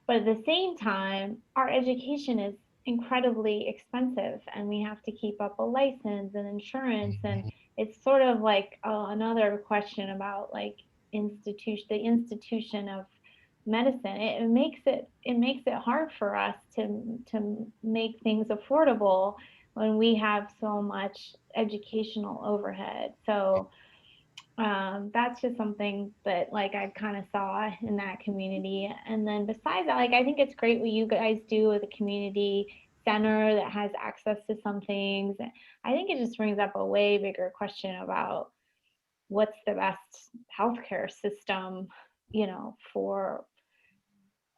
But at the same time, our education is incredibly expensive, and we have to keep up a license and insurance. And it's sort of like another question about like the institution of medicine. It makes it hard for us to make things affordable when we have so much educational overhead. So that's just something that like I kind of saw in that community. And then besides that, like I think it's great what you guys do with a community center that has access to some things. I think it just brings up a way bigger question about what's the best healthcare system, you know, for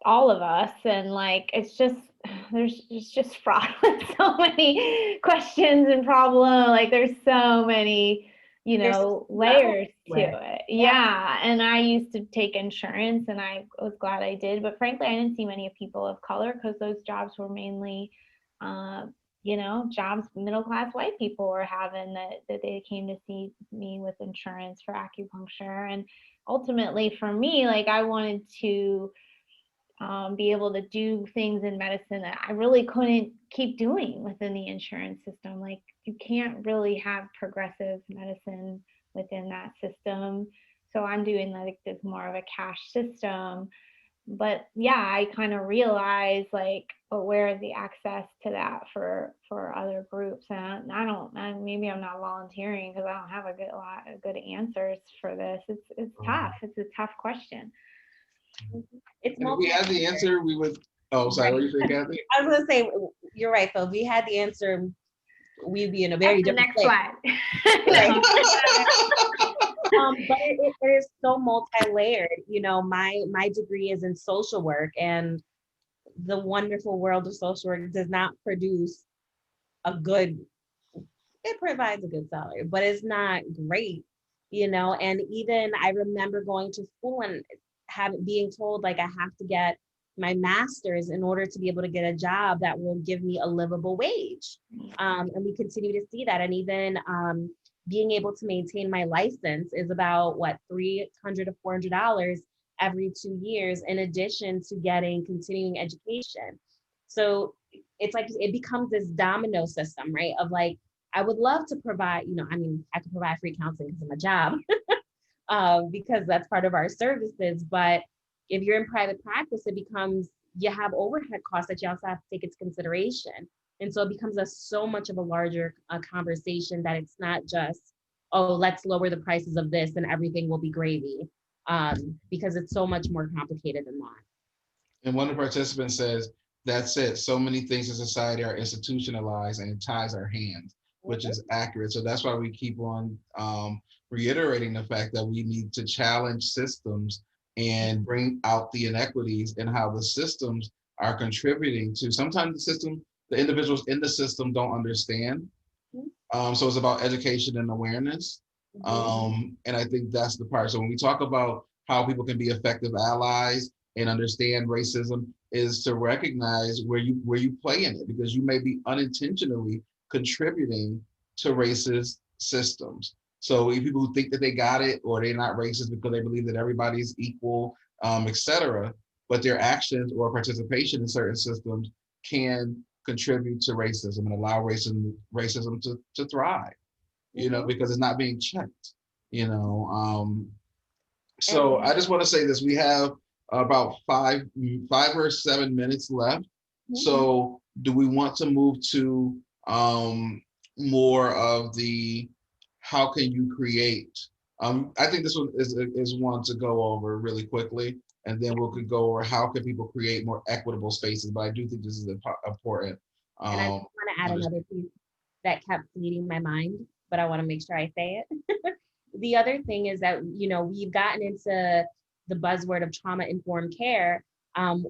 all of us. And like it's just fraught with so many questions and problems. Like there's so many, you know, layers to it. Yeah. And I used to take insurance, and I was glad I did, but frankly I didn't see many people of color because those jobs were mainly you know, jobs middle class white people were having, that they came to see me with insurance for acupuncture. And ultimately for me, like I wanted to be able to do things in medicine that I really couldn't keep doing within the insurance system. Like you can't really have progressive medicine within that system. So I'm doing like this more of a cash system. But yeah, I kind of realized like, but where is the access to that for other groups? And maybe I'm not volunteering because I don't have a lot of good answers for this. It's tough. It's a tough question. It's if we had the answer, we would. Oh, sorry. What did you say, Kathy? I was gonna say, you're right, Phil. If we had the answer, we'd be in a very different place. Slide. But it is so multi-layered. You know, my degree is in social work, and the wonderful world of social work does not produce it provides a good salary, but it's not great, you know. And even I remember going to school and being told like I have to get my master's in order to be able to get a job that will give me a livable wage. And we continue to see that. And even being able to maintain my license is about what, $300 to $400 every 2 years, in addition to getting continuing education. So it's like it becomes this domino system, right? Of like, I would love to provide, you know, I mean, I could provide free counseling because of my job, because that's part of our services. But if you're in private practice, it becomes, you have overhead costs that you also have to take into consideration. And so it becomes so much of a larger conversation, that it's not just, oh, let's lower the prices of this and everything will be gravy, because it's so much more complicated than that. And one of the participants says, that's it. So many things in society are institutionalized and it ties our hands, which is accurate. So that's why we keep on reiterating the fact that we need to challenge systems and bring out the inequities and how the systems are contributing to, sometimes the individuals in the system don't understand. So it's about education and awareness. And I think that's the part. So when we talk about how people can be effective allies and understand racism, is to recognize where you play in it, because you may be unintentionally contributing to racist systems. So if people think that they got it, or they're not racist because they believe that everybody's equal, etc., but their actions or participation in certain systems can contribute to racism and allow racism to thrive, because it's not being checked, So I just want to say this: we have about 5 or 7 minutes left. So do we want to move to more of the how can you create? I think this one is one to go over really quickly, and then we could go over how can people create more equitable spaces. But I do think this is important. And I just want to add another piece that kept fleeting my mind, but I want to make sure I say it. The other thing is that, we've gotten into the buzzword of trauma-informed care,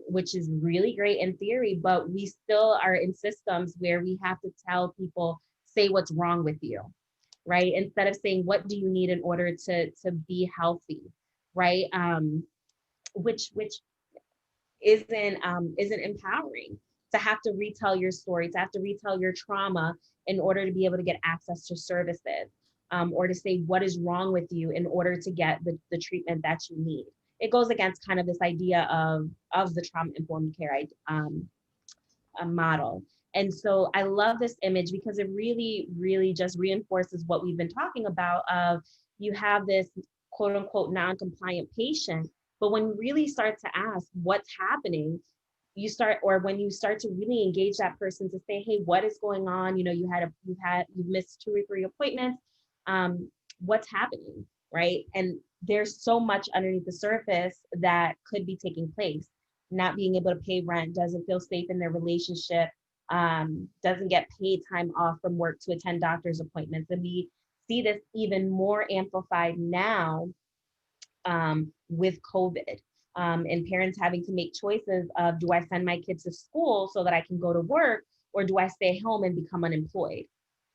which is really great in theory, but we still are in systems where we have to tell people, say what's wrong with you, right? Instead of saying, what do you need in order to be healthy, right? Which isn't empowering, to have to retell your story, to have to retell your trauma in order to be able to get access to services, or to say what is wrong with you in order to get the treatment that you need. It goes against kind of this idea of the trauma-informed care model. And so I love this image because it really, really just reinforces what we've been talking about of, you have this quote unquote non-compliant patient, but when you really start to ask what's happening, when you start to really engage that person to say, hey, what is going on? You've missed 2 or 3 appointments. What's happening, right? And there's so much underneath the surface that could be taking place. Not being able to pay rent, doesn't feel safe in their relationship, doesn't get paid time off from work to attend doctor's appointments. And we see this even more amplified now with COVID, and parents having to make choices of, do I send my kids to school so that I can go to work, or do I stay home and become unemployed,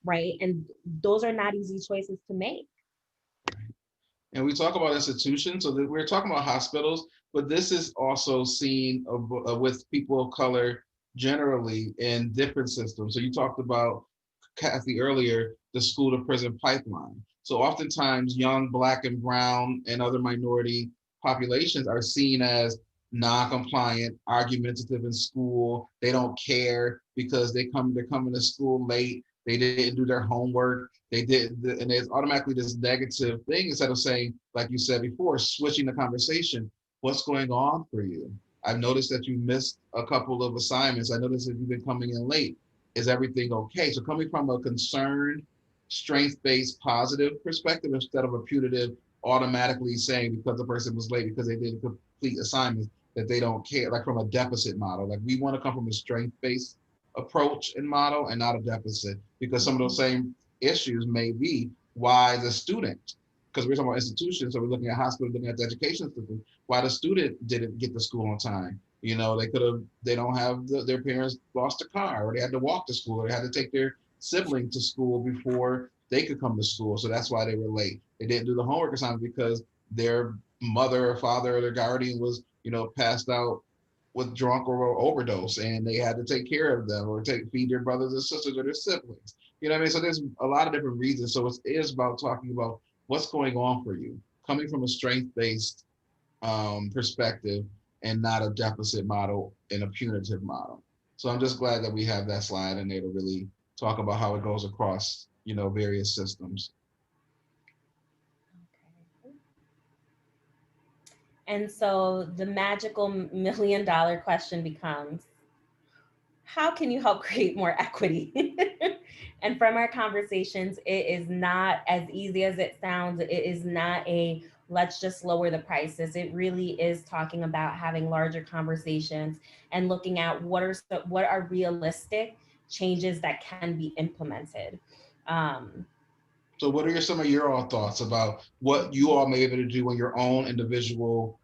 right? And those are not easy choices to make. And we talk about institutions, so that we're talking about hospitals, but this is also seen with people of color generally in different systems. So you talked about, Kathy, earlier, the school to prison pipeline. So oftentimes young Black and Brown and other minority populations are seen as non-compliant, argumentative in school. They don't care because they're coming to school late. They didn't do their homework. They did, and there's automatically this negative thing, instead of saying, like you said before, switching the conversation. What's going on for you? I've noticed that you missed a couple of assignments. I noticed that you've been coming in late. Is everything okay? So coming from a concerned, strength-based, positive perspective, instead of a punitive, automatically saying because the person was late because they didn't complete assignments, that they don't care, like from a deficit model. Like we want to come from a strength-based approach and model, and not a deficit, because some of those same issues may be why the student, because we're talking about institutions, so we're looking at hospitals, looking at the education system, why the student didn't get to school on time. They don't have their parents lost a car, or they had to walk to school, or they had to take their sibling to school before they could come to school. So that's why they were late. They didn't do the homework assignment because their mother or father or their guardian was, passed out with drunk or overdose, and they had to take care of them or feed their brothers and sisters or their siblings. You know what I mean? So there's a lot of different reasons. So it is about talking about what's going on for you, coming from a strength-based perspective, and not a deficit model and a punitive model. So I'm just glad that we have that slide in there to really talk about how it goes across, various systems. And so the magical $1 million question becomes, how can you help create more equity? And from our conversations, it is not as easy as it sounds. It is not a let's just lower the prices. It really is talking about having larger conversations and looking at what are realistic changes that can be implemented. So what are some of your all thoughts about what you all may be able to do in your own individual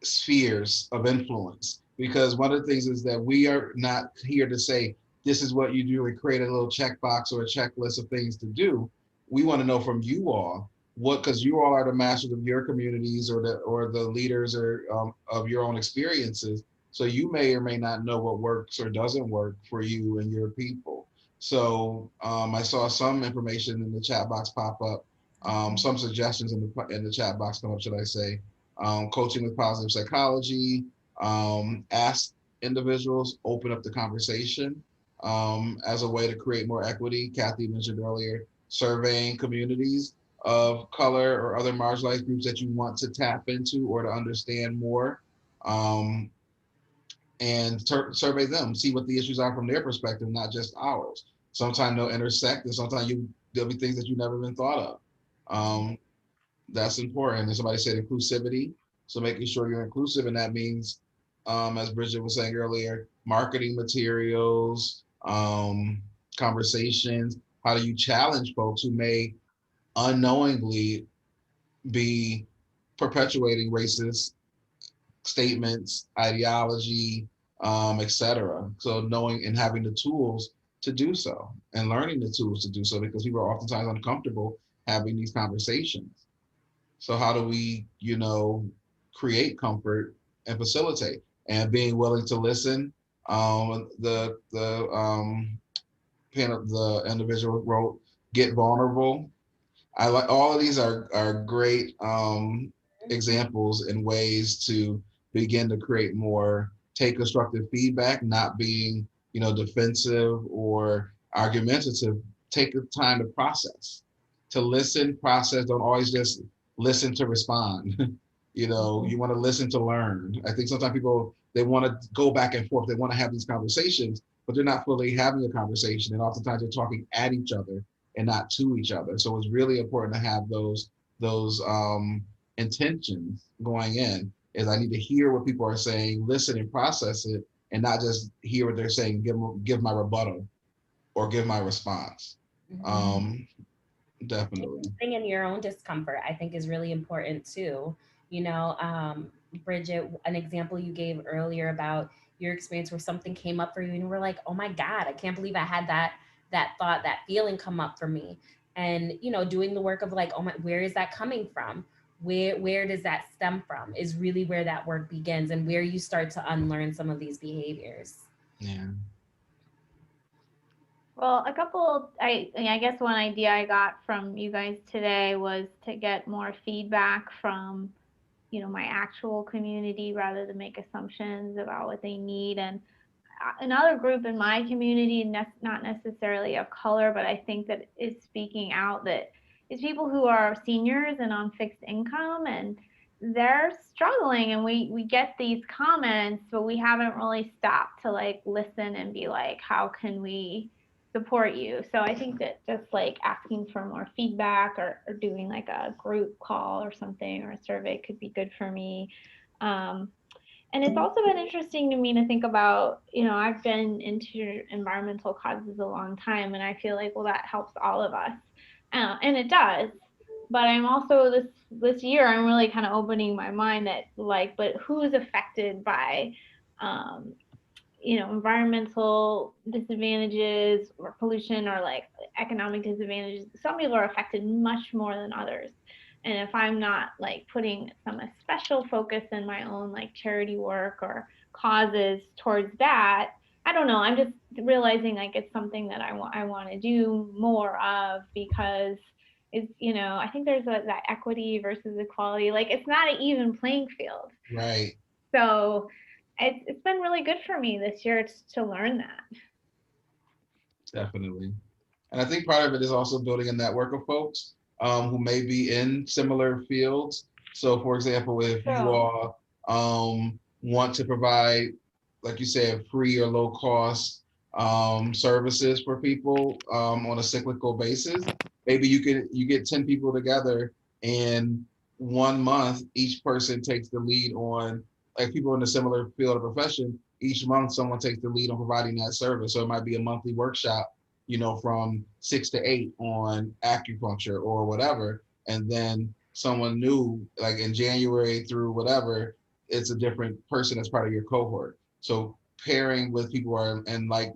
spheres of influence, because one of the things is that we are not here to say this is what you do and create a little checkbox or a checklist of things to do. We want to know from you all what, because you all are the masters of your communities or the leaders or of your own experiences. So you may or may not know what works or doesn't work for you and your people. So I saw some information in the chat box pop up, some suggestions in the chat box come up, should I say. Coaching with positive psychology, ask individuals, open up the conversation as a way to create more equity. Kathy mentioned earlier, surveying communities of color or other marginalized groups that you want to tap into or to understand more, and survey them, see what the issues are from their perspective, not just ours. Sometimes they'll intersect, and sometimes there'll be things that you never even thought of. That's important. And somebody said inclusivity. So making sure you're inclusive, and that means, as Bridgit was saying earlier, marketing materials, conversations. How do you challenge folks who may unknowingly be perpetuating racist statements, ideology, etc. So knowing and having the tools to do so, and learning the tools to do so, because people are oftentimes uncomfortable having these conversations. So how do we, create comfort and facilitate, and being willing to listen? The individual wrote, get vulnerable. I like all of these are great examples and ways to begin to create more, take constructive feedback, not being, defensive or argumentative. Take the time to process, to listen, process. Don't always just listen to respond. You want to listen to learn. I think sometimes people, they want to go back and forth. They want to have these conversations, but they're not fully having a conversation. And oftentimes they're talking at each other and not to each other. So it's really important to have those intentions going in, is I need to hear what people are saying, listen and process it, and not just hear what they're saying, give my rebuttal or give my response. Definitely. Bring in your own discomfort, I think, is really important too. Bridgit, an example you gave earlier about your experience where something came up for you and you were like, oh my God, I can't believe I had that thought, that feeling come up for me. And, doing the work of like, oh my, where is that coming from? Where does that stem from is really where that work begins, and where you start to unlearn some of these behaviors. Yeah. Well, I guess one idea I got from you guys today was to get more feedback from, my actual community, rather than make assumptions about what they need. And another group in my community, not necessarily of color, but I think that is speaking out, that is people who are seniors and on fixed income, and they're struggling, and we get these comments, but we haven't really stopped to like listen and be like, how can we support you? So I think that just like asking for more feedback, or doing like a group call or something, or a survey could be good for me. And it's also been interesting to me to think about, I've been into environmental causes a long time, and I feel like, well, that helps all of us. And it does. But I'm also this year, I'm really kind of opening my mind that like, but who is affected by, environmental disadvantages or pollution, or like economic disadvantages? Some people are affected much more than others. And if I'm not like putting some special focus in my own like charity work or causes towards that, I don't know, I'm just realizing like it's something that I want to do more of, because it's, I think there's that equity versus equality, like it's not an even playing field. Right. So it's been really good for me this year to learn that. Definitely. And I think part of it is also building a network of folks who may be in similar fields. So for example, if you all want to provide, like you said, free or low cost services for people on a cyclical basis, maybe you get 10 people together, and 1 month, each person takes the lead on, like people in a similar field of profession, each month someone takes the lead on providing that service. So it might be a monthly workshop, from 6 to 8 on acupuncture or whatever. And then someone new, like in January through whatever, it's a different person as part of your cohort. So pairing with people who are in like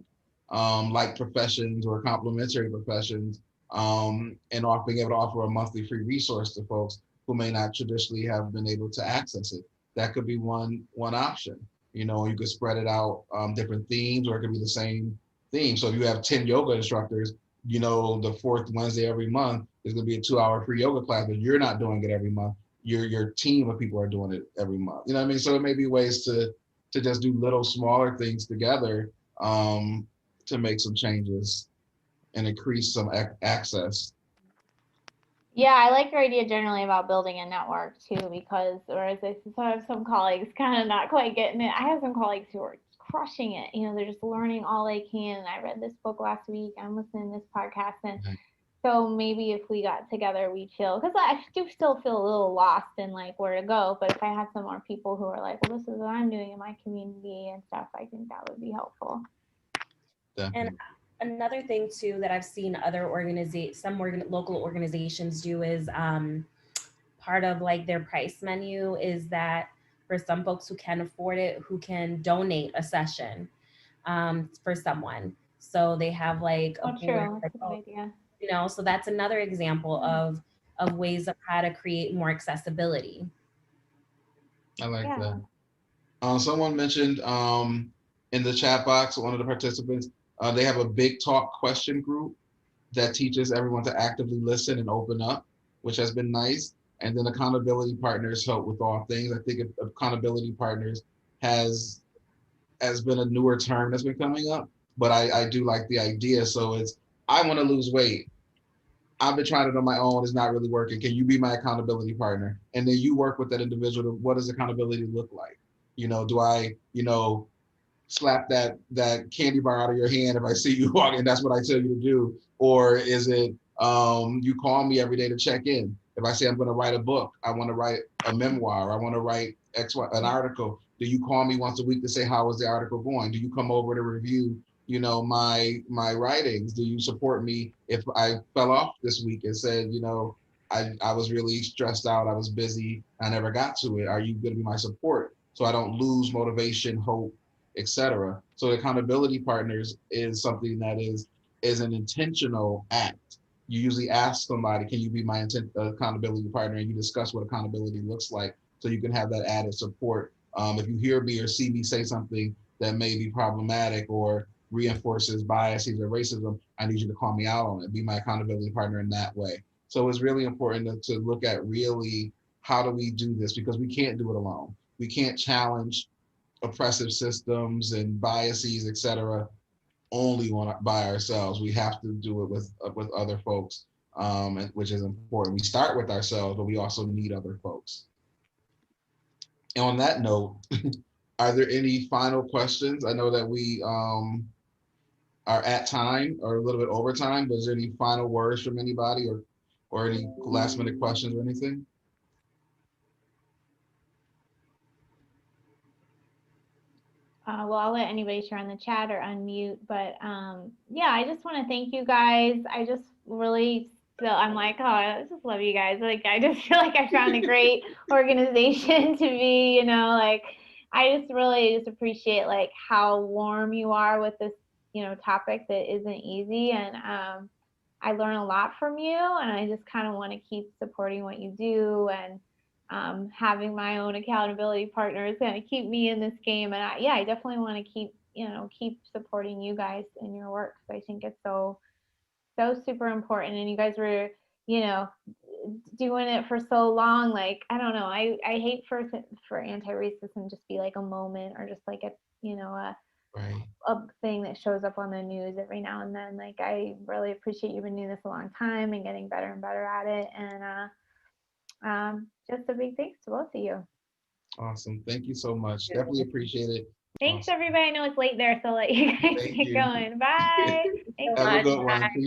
professions or complementary professions, and being able to offer a monthly free resource to folks who may not traditionally have been able to access it. That could be one option. You know, you could spread it out, different themes, or it could be the same theme. So if you have 10 yoga instructors, you know, the fourth Wednesday every month is going to be a 2-hour free yoga class, but you're not doing it every month. Your team of people are doing it every month. You know what I mean? So it may be ways to just do little smaller things together, to make some changes and increase some access. Yeah, I like your idea generally about building a network too, because whereas I have some colleagues kind of not quite getting it, I have some colleagues who are crushing it. You know, they're just learning all they can. I read this book last week. I'm listening to this podcast, and so maybe if we got together, we'd feel, because I do still feel a little lost in like where to go. But if I had some more people who are like, well, this is what I'm doing in my community and stuff, I think that would be helpful. Definitely. And another thing too that I've seen other local organizations do is part of like their price menu is that for some folks who can afford it, who can donate a session for someone. So they have like a board, That's a good idea. you know, so that's another example of ways of how to create more accessibility. I like that. Someone mentioned in the chat box, one of the participants, they have a big talk question group that teaches everyone to actively listen and open up, which has been nice. And then accountability partners help with all things. I think accountability partners has been a newer term that's been coming up, but I do like the idea. So it's, I want to lose weight. I've been trying it on my own. It's not really working. Can you be my accountability partner? And then you work with that individual. What does accountability look like? You know, do I, you know, slap that candy bar out of your hand if I see you walking? That's what I tell you to do. Or is it you call me every day to check in? If I say I'm going to write a book, I want to write a memoir, I want to write an article, do you call me once a week to say how is the article going? Do you come over to review, you know, my writings? Do you support me if I fell off this week and said, you know, I was really stressed out, I was busy, I never got to it? Are you going to be my support so I don't lose motivation, hope, etc.? So accountability partners is something that is an intentional act. You usually ask somebody, can you be my accountability partner? And you discuss what accountability looks like so you can have that added support. If you hear me or see me say something that may be problematic or reinforces biases or racism, I need you to call me out on it. Be my accountability partner in that way. So it's really important to look at really how do we do this, because we can't do it alone. We can't challenge oppressive systems and biases, et cetera, only by ourselves. We have to do it with other folks, which is important. We start with ourselves, but we also need other folks. And on that note, are there any final questions? I know that we are at time or a little bit over time, but is there any final words from anybody or any last minute questions or anything? Well, I'll let anybody share on the chat or unmute, but yeah, I just want to thank you guys. I just really feel, I'm like, oh, I just love you guys. Like, I just feel like I found a great organization to be, you know, like, I just really just appreciate like how warm you are with this, you know, topic that isn't easy. And I learn a lot from you, and I just kind of want to keep supporting what you do, and having my own accountability partners kind of keep me in this game. And I definitely want to keep supporting you guys in your work. So I think it's so super important. And you guys were, you know, doing it for so long. Like, I don't know, I hate for anti-racism just be like a moment or just like a, you know, a thing that shows up on the news every now and then. Like, I really appreciate you've been doing this a long time and getting better and better at it. And just a big thanks to both of you. Awesome. Thank you so much. Definitely appreciate it. Thanks, everybody. I know it's late there, so let you guys get going. Bye. Have a good one.